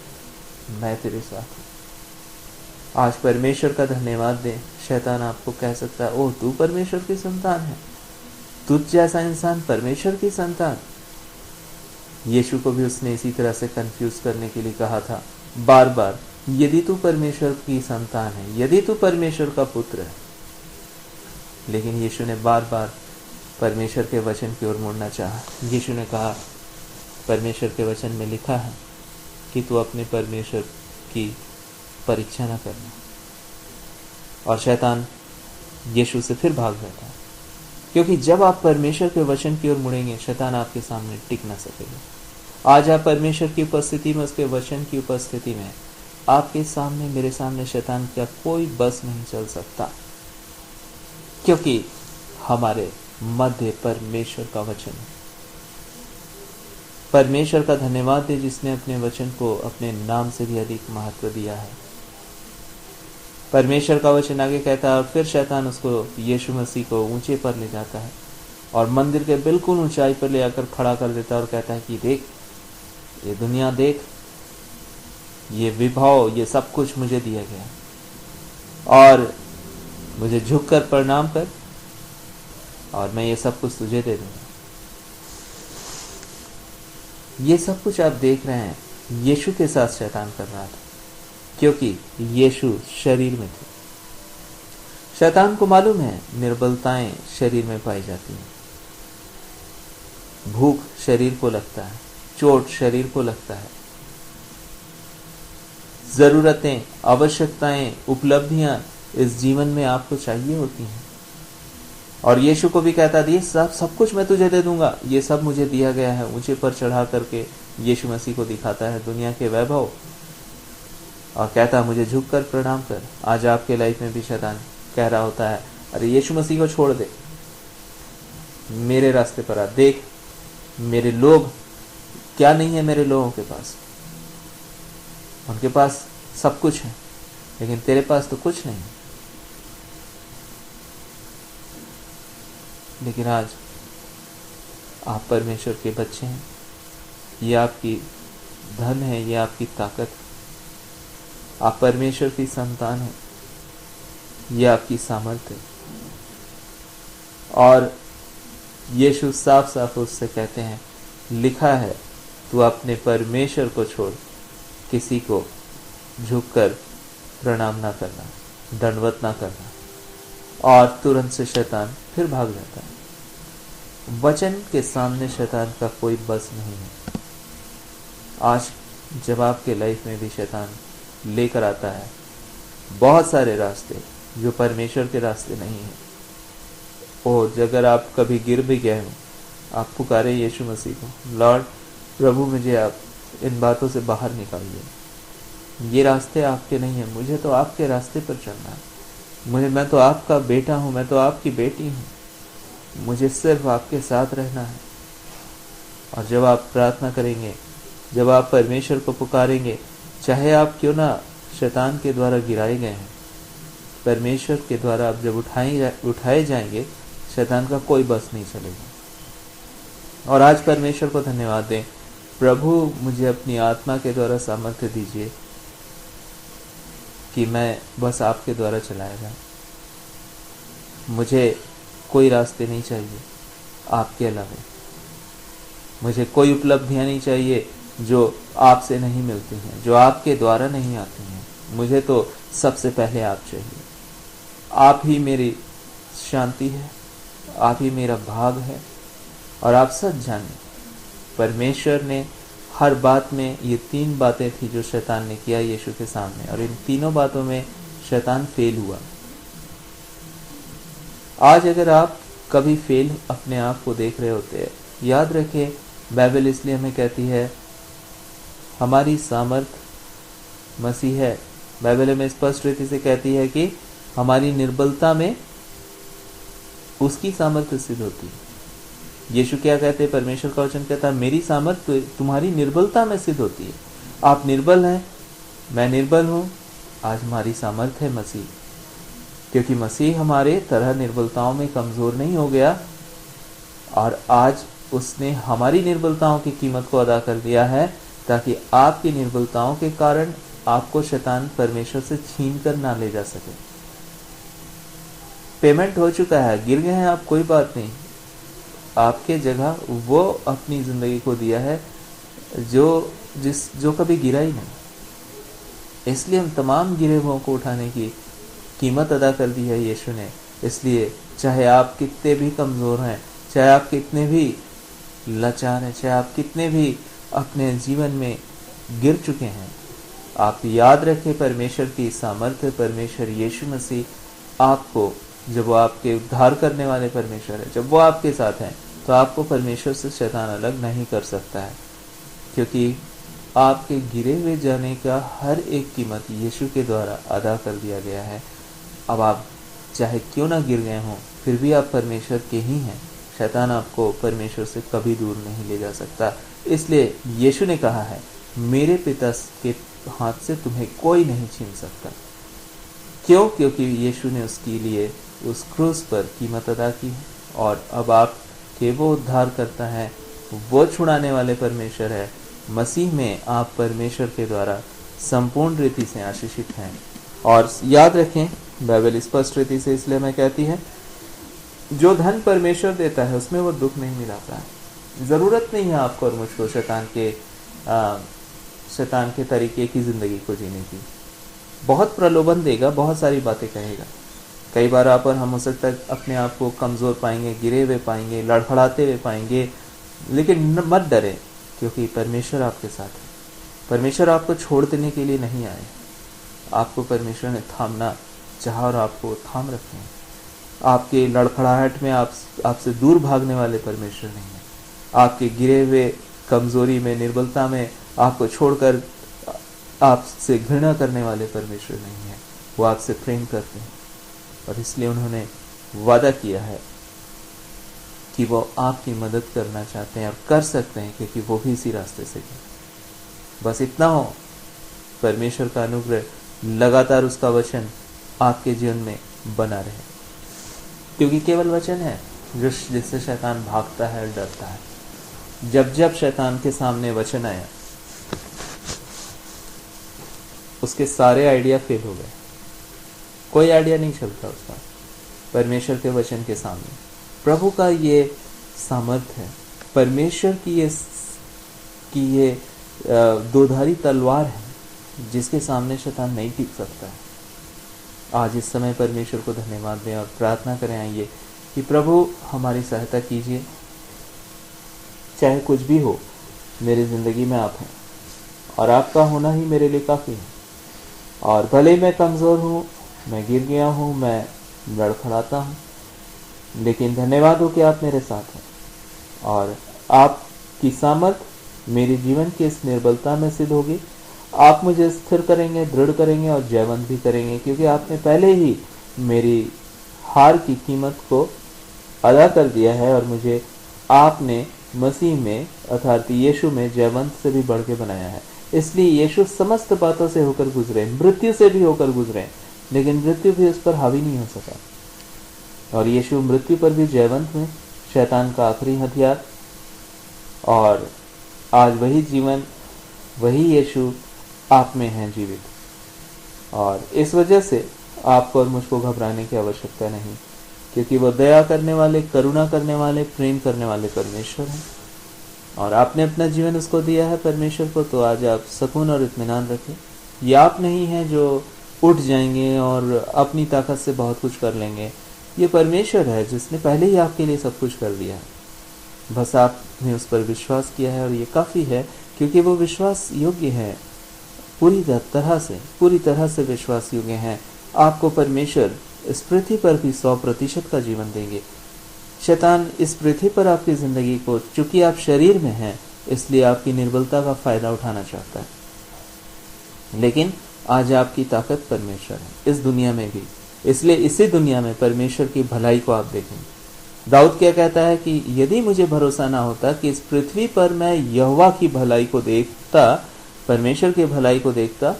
Speaker 1: मैं तेरे साथ हूँ। आज परमेश्वर का धन्यवाद दें। शैतान आपको कह सकता है, ओह तू परमेश्वर की संतान है, तुझ जैसा इंसान परमेश्वर की संतान। यीशु को भी उसने इसी तरह से कंफ्यूज करने के लिए कहा था बार बार, यदि तू परमेश्वर की संतान है, यदि तू परमेश्वर का पुत्र है। लेकिन यीशु ने बार बार परमेश्वर के वचन की ओर मुड़ना चाहा। यीशु ने कहा, परमेश्वर के वचन में लिखा है कि तू अपने परमेश्वर की परीक्षा न करना। और शैतान यीशु से फिर भाग जाता है, क्योंकि जब आप परमेश्वर के वचन की ओर मुड़ेंगे, शैतान आपके सामने टिक ना सकेगा। आज आप परमेश्वर की उपस्थिति में, उसके वचन की उपस्थिति में, आपके सामने, मेरे सामने शैतान का कोई बस नहीं चल सकता, क्योंकि हमारे मध्य परमेश्वर का वचन है। परमेश्वर का धन्यवाद दे जिसने अपने वचन को अपने नाम से भी अधिक महत्व दिया है। परमेश्वर का वचन आगे कहता है, और फिर शैतान उसको, यीशु मसीह को ऊंचे पर ले जाता है और मंदिर के बिल्कुल ऊंचाई पर ले आकर खड़ा कर देता है और कहता है कि देख, ये दुनिया देख, ये विभव, ये सब कुछ मुझे दिया गया और मुझे झुककर प्रणाम कर और मैं ये सब कुछ तुझे दे दूंगा। ये सब कुछ आप देख रहे हैं, यीशु के साथ शैतान कर रहा था, क्योंकि यीशु शरीर में थे। शैतान को मालूम है निर्बलताएं शरीर में पाई जाती हैं। भूख शरीर को लगता है, चोट शरीर को लगता है, जरूरतें, आवश्यकताएं, उपलब्धियां इस जीवन में आपको चाहिए होती हैं। और यीशु को भी कहता है, सब कुछ मैं तुझे दे दूंगा, ये सब मुझे दिया गया है। ऊंचे पर चढ़ा करके यीशु मसीह को दिखाता है दुनिया के वैभव और कहता है मुझे झुक कर प्रणाम कर। आज आपके लाइफ में भी शैतान कह रहा होता है, अरे यीशु मसीह को छोड़ दे, मेरे रास्ते पर आ, देख मेरे लोग क्या नहीं है। मेरे लोगों के पास, उनके पास सब कुछ है, लेकिन तेरे पास तो कुछ नहीं। लेकिन आज आप परमेश्वर के बच्चे हैं, ये आपकी धन है, ये आपकी ताकत है। आप परमेश्वर की संतान हैं, ये आपकी सामर्थ्य है। और यीशु साफ साफ उससे कहते हैं, लिखा है तू अपने परमेश्वर को छोड़ किसी को झुककर प्रणाम ना करना, दंडवत ना करना। और तुरंत से शैतान फिर भाग जाता है। वचन के सामने शैतान का कोई बस नहीं है। आज जब आपके लाइफ में भी शैतान लेकर आता है बहुत सारे रास्ते जो परमेश्वर के रास्ते नहीं है, और अगर आप कभी गिर भी गए हो, आप पुकारे यीशु मसीह को, लॉर्ड प्रभु मुझे आप इन बातों से बाहर निकालिए, ये रास्ते आपके नहीं है, मुझे तो आपके रास्ते पर चलना है, मैं तो आपका बेटा हूँ, मैं तो आपकी बेटी हूँ, मुझे सिर्फ आपके साथ रहना है। और जब आप प्रार्थना करेंगे, जब आप परमेश्वर को पुकारेंगे, चाहे आप क्यों ना शैतान के द्वारा गिराए गए हैं, परमेश्वर के द्वारा आप जब उठाए जाएंगे, शैतान का कोई बस नहीं चलेगा। और आज परमेश्वर को धन्यवाद दें, प्रभु मुझे अपनी आत्मा के द्वारा सामर्थ्य दीजिए कि मैं बस आपके द्वारा चलाया जाऊं। मुझे कोई रास्ते नहीं चाहिए आपके अलावा, मुझे कोई उपलब्धियां नहीं चाहिए जो आपसे नहीं मिलती हैं, जो आपके द्वारा नहीं आती हैं। मुझे तो सबसे पहले आप चाहिए। आप ही मेरी शांति है, आप ही मेरा भाग है। और आप सच जाने, परमेश्वर ने हर बात में, ये 3 बातें थी जो शैतान ने किया यीशु के सामने, और इन तीनों बातों में शैतान फेल हुआ। आज अगर आप कभी फेल अपने आप को देख रहे होते हैं, याद रखें, बाइबल इसलिए हमें कहती है हमारी सामर्थ मसीह है। बाइबल हमें स्पष्ट रीति से कहती है कि हमारी निर्बलता में उसकी सामर्थ्य सिद्ध होती है। यीशु क्या कहते हैं? परमेश्वर का वचन कहता है मेरी सामर्थ्य तुम्हारी निर्बलता में सिद्ध होती है। आप निर्बल हैं, मैं निर्बल हूं, आज हमारी सामर्थ्य है मसीह, क्योंकि मसीह हमारे तरह निर्बलताओं में कमजोर नहीं हो गया, और आज उसने हमारी निर्बलताओं की कीमत को अदा कर दिया है, ताकि आपकी निर्बलताओं के कारण आपको शैतान परमेश्वर से छीन कर ना ले जा सके। पेमेंट हो चुका है, गिर गए हैं आप, कोई बात नहीं, आपके जगह वो अपनी जिंदगी को दिया है जो कभी गिरा ही नहीं। इसलिए हम तमाम गिरे हुओं को उठाने की कीमत अदा कर दी है यीशु ने। इसलिए चाहे आप कितने भी कमजोर हैं, चाहे आप कितने भी लाचार हैं, चाहे आप कितने भी अपने जीवन में गिर चुके हैं, आप याद रखें परमेश्वर की सामर्थ्य, परमेश्वर यीशु मसीह आपको, जब वो आपके उद्धार करने वाले परमेश्वर है, जब वो आपके साथ हैं, तो आपको परमेश्वर से शैतान अलग नहीं कर सकता है, क्योंकि आपके गिरे हुए जाने का हर एक कीमत यीशु के द्वारा अदा कर दिया गया है। अब आप चाहे क्यों ना गिर गए हों, फिर भी आप परमेश्वर के ही हैं। शैतान आपको परमेश्वर से कभी दूर नहीं ले जा सकता। इसलिए यीशु ने कहा है, मेरे पिता के हाथ से तुम्हें कोई नहीं छीन सकता। क्यों? क्योंकि यीशु ने उसके लिए उस क्रूस पर कीमत अदा की है, और अब आप के वो उद्धार करता है, वो छुड़ाने वाले परमेश्वर है। मसीह में आप परमेश्वर के द्वारा संपूर्ण रीति से आशीषित हैं। और याद रखें, बाइबल स्पष्ट रीति से इसलिए मैं कहती है, जो धन परमेश्वर देता है उसमें वो दुख नहीं मिलाता है। जरूरत नहीं है आपको और मुझको शैतान के तरीके की जिंदगी को जीने की। बहुत प्रलोभन देगा, बहुत सारी बातें कहेगा। कई बार आप और हम हो सकता है अपने आप को कमजोर पाएंगे, गिरे हुए पाएंगे, लड़खड़ाते हुए पाएंगे, लेकिन मत डरे, क्योंकि परमेश्वर आपके साथ है। परमेश्वर आपको छोड़ देने के लिए नहीं आए। आपको परमेश्वर ने थामना चाहा और आपको थाम रखे हैं। आपके लड़खड़ाहट में आपसे दूर भागने वाले परमेश्वर नहीं है। आपके गिरे हुए, कमजोरी में, निर्बलता में आपको छोड़कर आपसे घृणा करने वाले परमेश्वर नहीं है। वो आपसे प्रेम करते हैं, और इसलिए उन्होंने वादा किया है कि वो आपकी मदद करना चाहते हैं और कर सकते हैं, क्योंकि वो भी इसी रास्ते से गए। बस इतना हो, परमेश्वर का अनुग्रह, लगातार उसका वचन आपके जीवन में बना रहे, क्योंकि केवल वचन है जिससे शैतान भागता है और डरता है। जब शैतान के सामने वचन आया, उसके सारे आइडिया फेल हो गए। कोई आइडिया नहीं चलता उसका परमेश्वर के वचन के सामने। प्रभु का ये सामर्थ्य है, परमेश्वर की ये दोधारी तलवार है, जिसके सामने शैतान नहीं टिक सकता है। आज इस समय परमेश्वर को धन्यवाद दें और प्रार्थना करें आइए कि प्रभु हमारी सहायता कीजिए। चाहे कुछ भी हो, मेरी जिंदगी में आप हैं और आपका होना ही मेरे लिए काफी है। और भले मैं कमजोर हूँ, मैं गिर गया हूँ, मैं लड़खड़ाता हूँ, लेकिन धन्यवाद हो कि आप मेरे साथ हैं, और आपकी सामर्थ मेरे जीवन की इस निर्बलता में सिद्ध होगी। आप मुझे स्थिर करेंगे, दृढ़ करेंगे और जयवंत भी करेंगे, क्योंकि आपने पहले ही मेरी हार की कीमत को अदा कर दिया है, और मुझे आपने मसीह में अर्थात यीशु में जयवंत से भी बढ़ के बनाया है। इसलिए यीशु समस्त बातों से होकर गुजरे, मृत्यु से भी होकर गुजरे, लेकिन मृत्यु भी उस पर हावी नहीं हो सका। और यीशु मृत्यु पर भी जयवंत हुए, शैतान का आखिरी हथियार। और आज वही जीवन, वही यीशु आप में है जीवित, और इस वजह से आपको और मुझको घबराने की आवश्यकता नहीं, क्योंकि वो दया करने वाले, करुणा करने वाले, प्रेम करने वाले परमेश्वर हैं, और आपने अपना जीवन उसको दिया है परमेश्वर को। तो आज आप सुकून और इत्मीनान रखें। ये आप नहीं हैं जो उठ जाएंगे और अपनी ताकत से बहुत कुछ कर लेंगे। ये परमेश्वर है जिसने पहले ही आपके लिए सब कुछ कर दिया है। बस आपने उस पर विश्वास किया है, और ये काफी है, क्योंकि वो विश्वास योग्य है, पूरी तरह से विश्वास योग्य है। आपको परमेश्वर इस पृथ्वी पर भी 100% का जीवन देंगे। शैतान इस पृथ्वी पर आपकी जिंदगी को, चूंकि आप शरीर में हैं, इसलिए आपकी निर्बलता का फायदा उठाना चाहता है, लेकिन आज आपकी ताकत परमेश्वर है, इस दुनिया में भी। इसलिए इसी दुनिया में परमेश्वर की भलाई को आप देखें। दाऊद क्या कहता है कि यदि मुझे भरोसा ना होता कि इस पृथ्वी पर मैं यहोवा की भलाई को देखता, परमेश्वर की भलाई को देखता,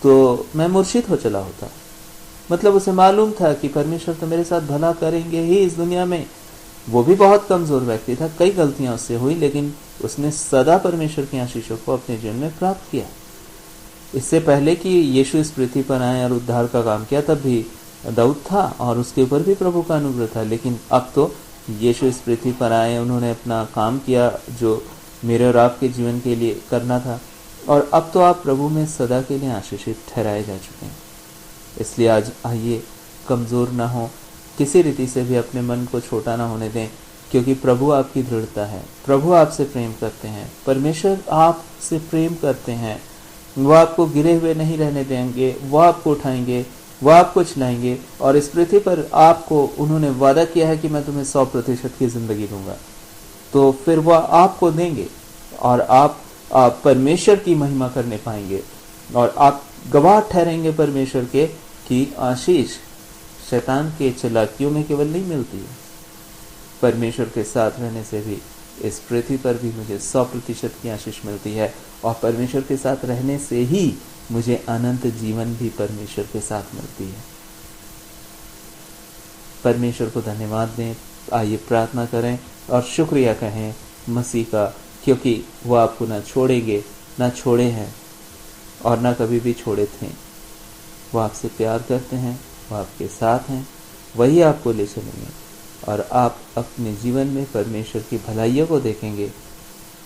Speaker 1: तो मैं मूर्छित हो चला होता। मतलब उसे मालूम था कि परमेश्वर तो मेरे साथ भला करेंगे ही इस दुनिया में। वो भी बहुत कमजोर व्यक्ति था, कई गलतियां उससे हुई, लेकिन उसने सदा परमेश्वर की आशीषों को अपने जीवन में प्राप्त किया। इससे पहले कि यीशु इस पृथ्वी पर आए और उद्धार का काम किया, तब भी दाऊद था और उसके ऊपर भी प्रभु का अनुग्रह था। लेकिन अब तो यीशु इस पृथ्वी पर आए, उन्होंने अपना काम किया जो मेरे और आपके जीवन के लिए करना था, और अब तो आप प्रभु में सदा के लिए आशीषित ठहराए जा चुके हैं। इसलिए आज आइए, कमजोर ना हो, किसी रीति से भी अपने मन को छोटा ना होने दें, क्योंकि प्रभु आपकी दृढ़ता है। प्रभु आपसे प्रेम करते हैं, परमेश्वर आपसे प्रेम करते हैं। वो आपको गिरे हुए नहीं रहने देंगे, वो आपको उठाएंगे, वह आपको चलाएंगे और इस पृथ्वी पर आपको उन्होंने वादा किया है कि मैं तुम्हें 100% की जिंदगी दूंगा, तो फिर वह आपको देंगे और आप परमेश्वर की महिमा करने पाएंगे और आप गवाह ठहरेंगे परमेश्वर के कि आशीष शैतान के चालाकियों में केवल नहीं मिलती है, परमेश्वर के साथ रहने से भी इस पृथ्वी पर भी मुझे 100% की आशीष मिलती है और परमेश्वर के साथ रहने से ही मुझे अनंत जीवन भी परमेश्वर के साथ मिलती है। परमेश्वर को धन्यवाद दें। आइए प्रार्थना करें और शुक्रिया कहें मसीह का, क्योंकि वो आपको ना छोड़ेंगे, ना छोड़े हैं और ना कभी भी छोड़े थे। वो आपसे प्यार करते हैं, वो आपके साथ हैं, वही आपको ले चलेंगे और आप अपने जीवन में परमेश्वर की भलाइयों को देखेंगे,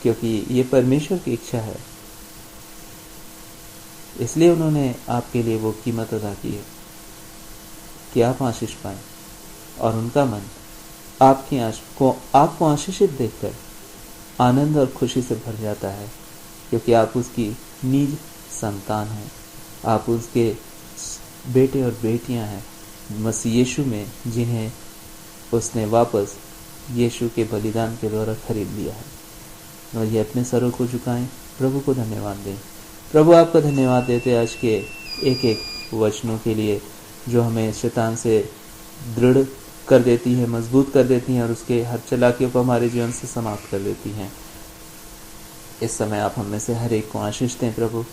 Speaker 1: क्योंकि ये परमेश्वर की इच्छा है। इसलिए उन्होंने आपके लिए वो कीमत अदा की है कि आप आशीष पाएं और उनका मन आपको आशीषित देखकर आनंद और खुशी से भर जाता है, क्योंकि आप उसकी निज संतान हैं, आप उसके बेटे और बेटियां हैं मसीह यीशु में, जिन्हें उसने वापस यीशु के बलिदान के द्वारा खरीद लिया है। और ये अपने सरों को झुकाएं, प्रभु को धन्यवाद दें। प्रभु आपका धन्यवाद देते आज के एक एक वचनों के लिए, जो हमें शैतान से दृढ़ कर देती है, मजबूत कर देती हैं और उसके हर चालाकियों को हमारे जीवन से समाप्त कर देती हैं। इस समय आप हम में से हर एक को आशीष दें प्रभु,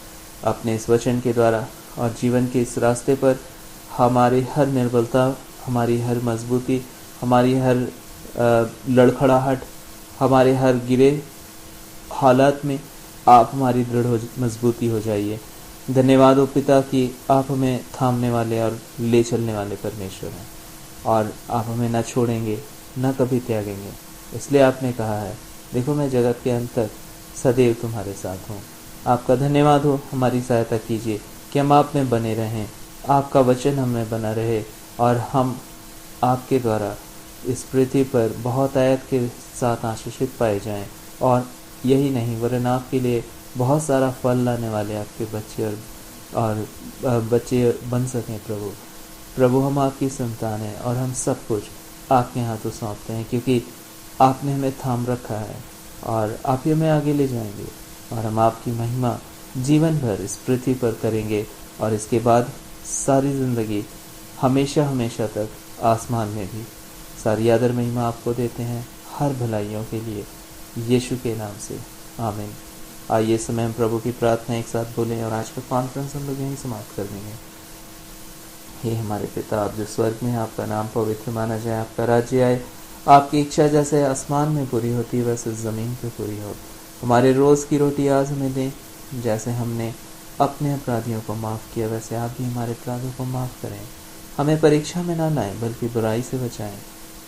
Speaker 1: अपने इस वचन के द्वारा, और जीवन के इस रास्ते पर हमारी हर निर्बलता, हमारी हर मजबूती, हमारी हर लड़खड़ाहट, हमारे हर गिरे हालात में आप हमारी दृढ़ मजबूती हो जाइए। धन्यवाद हो पिता कि आप हमें थामने वाले और ले चलने वाले परमेश्वर हैं और आप हमें न छोड़ेंगे, न कभी त्यागेंगे। इसलिए आपने कहा है, देखो मैं जगत के अंत तक सदैव तुम्हारे साथ हूँ। आपका धन्यवाद हो, हमारी सहायता कीजिए कि हम आप में बने रहें, आपका वचन हम में बना रहे और हम आपके द्वारा इस पृथ्वी पर बहुत आयत के साथ आशीषित पाए जाएं, और यही नहीं वरन आपके लिए बहुत सारा फल लाने वाले आपके बच्चे और बच्चे बन सकें। प्रभु हम आपकी संतान हैं और हम सब कुछ आपके हाथों सौंपते हैं, क्योंकि आपने हमें थाम रखा है और आप ही हमें आगे ले जाएंगे और हम आपकी महिमा जीवन भर इस पृथ्वी पर करेंगे और इसके बाद सारी जिंदगी हमेशा हमेशा तक आसमान में भी। सारी आदर महिमा आपको देते हैं हर भलाइयों के लिए, यीशु के नाम से, आमीन। आइए समय हम प्रभु की प्रार्थना एक साथ बोलें और आज का कॉन्फ्रेंस हम लोग यहीं समाप्त कर देंगे। हे हमारे पिता, आप जो स्वर्ग में हैं, आपका नाम पवित्र माना जाए, आपका राज्य आए, आपकी इच्छा जैसे आसमान में पूरी होती है वैसे ज़मीन पे पूरी हो। हमारे रोज़ की रोटी आज हमें दें, जैसे हमने अपने अपराधियों को माफ़ किया वैसे आप भी हमारे अपराधों को माफ़ करें। हमें परीक्षा में ना लाएं बल्कि बुराई से बचाएं,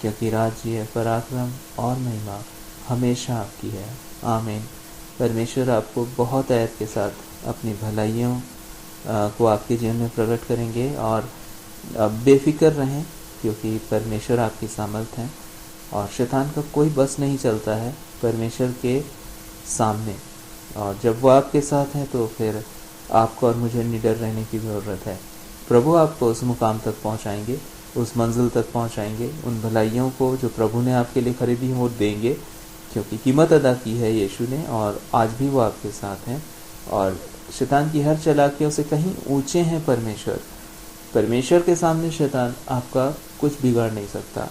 Speaker 1: क्योंकि राज्य, पराक्रम और महिमा हमेशा आपकी है, आमीन। परमेश्वर आपको बहुत आयत के साथ अपनी भलाइयों को आपके जीवन में प्रकट करेंगे और बेफिक्र रहें, क्योंकि परमेश्वर आपकी सामर्थ हैं और शैतान का कोई बस नहीं चलता है परमेश्वर के सामने। और जब वो आपके साथ हैं तो फिर आपको और मुझे निडर रहने की ज़रूरत है। प्रभु आपको उस मुकाम तक पहुंचाएंगे, उस मंजिल तक पहुंचाएंगे। उन भलाइयों को जो प्रभु ने आपके लिए खरीदी वो देंगे, क्योंकि कीमत अदा की है यीशु ने, और आज भी वो आपके साथ हैं। और शैतान की हर चालाकियों से कहीं ऊंचे हैं परमेश्वर के सामने शैतान आपका कुछ बिगाड़ नहीं सकता।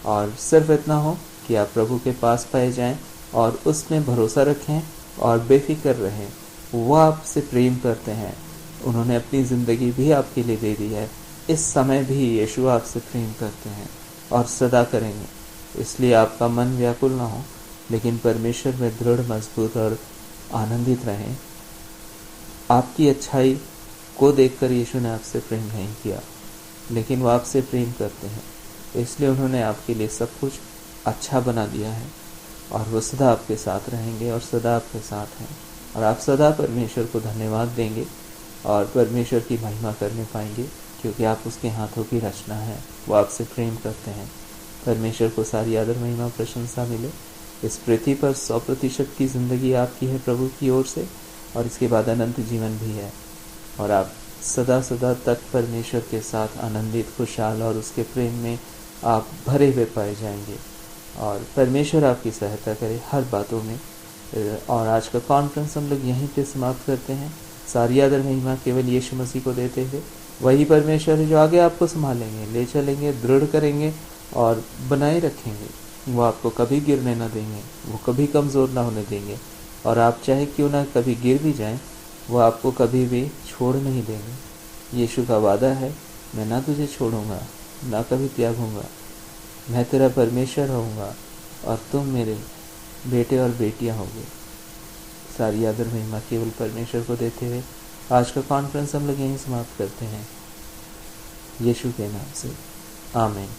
Speaker 1: और सिर्फ इतना हो कि आप प्रभु के पास पाए जाएं और उसमें भरोसा रखें और बेफिक्र रहें। वो आपसे प्रेम करते हैं, उन्होंने अपनी ज़िंदगी भी आपके लिए दे दी है। इस समय भी यीशु आपसे प्रेम करते हैं और सदा करेंगे। इसलिए आपका मन व्याकुल ना हो, लेकिन परमेश्वर में दृढ़, मजबूत और आनंदित रहें। आपकी अच्छाई को देखकर यीशु ने आपसे प्रेम नहीं किया, लेकिन वो आपसे प्रेम करते हैं, इसलिए उन्होंने आपके लिए सब कुछ अच्छा बना दिया है और वो सदा आपके साथ रहेंगे और सदा आपके साथ हैं। और आप सदा परमेश्वर को धन्यवाद देंगे और परमेश्वर की महिमा करने पाएंगे, क्योंकि आप उसके हाथों की रचना है, वो आपसे प्रेम करते हैं। परमेश्वर को सारी आदर, महिमा, प्रशंसा मिले। इस पृथ्वी पर 100% की ज़िंदगी आपकी है प्रभु की ओर से, और इसके बाद अनंत जीवन भी है। और आप सदा सदा तक परमेश्वर के साथ आनंदित, खुशहाल और उसके प्रेम में आप भरे हुए पाए जाएंगे। और परमेश्वर आपकी सहायता करे हर बातों में। और आज का कॉन्फ्रेंस हम लोग यहीं पे समाप्त करते हैं। सारी आदर महिमा केवल यीशु मसीह को देते हुए, वही परमेश्वर है जो आगे आपको संभालेंगे, ले चलेंगे, दृढ़ करेंगे और बनाए रखेंगे। वो आपको कभी गिरने ना देंगे, वो कभी कमज़ोर ना होने देंगे। और आप चाहे क्यों ना कभी गिर भी जाएं, वो आपको कभी भी छोड़ नहीं देंगे। यीशु का वादा है, मैं ना तुझे छोड़ूंगा, ना कभी त्यागूंगा। मैं तेरा परमेश्वर होऊंगा और तुम मेरे बेटे और बेटियां होंगे। सारी आदर महिमा केवल परमेश्वर को देते हुए आज का कॉन्फ्रेंस हम लोग यहीं समाप्त करते हैं, यीशु के नाम से, आमीन।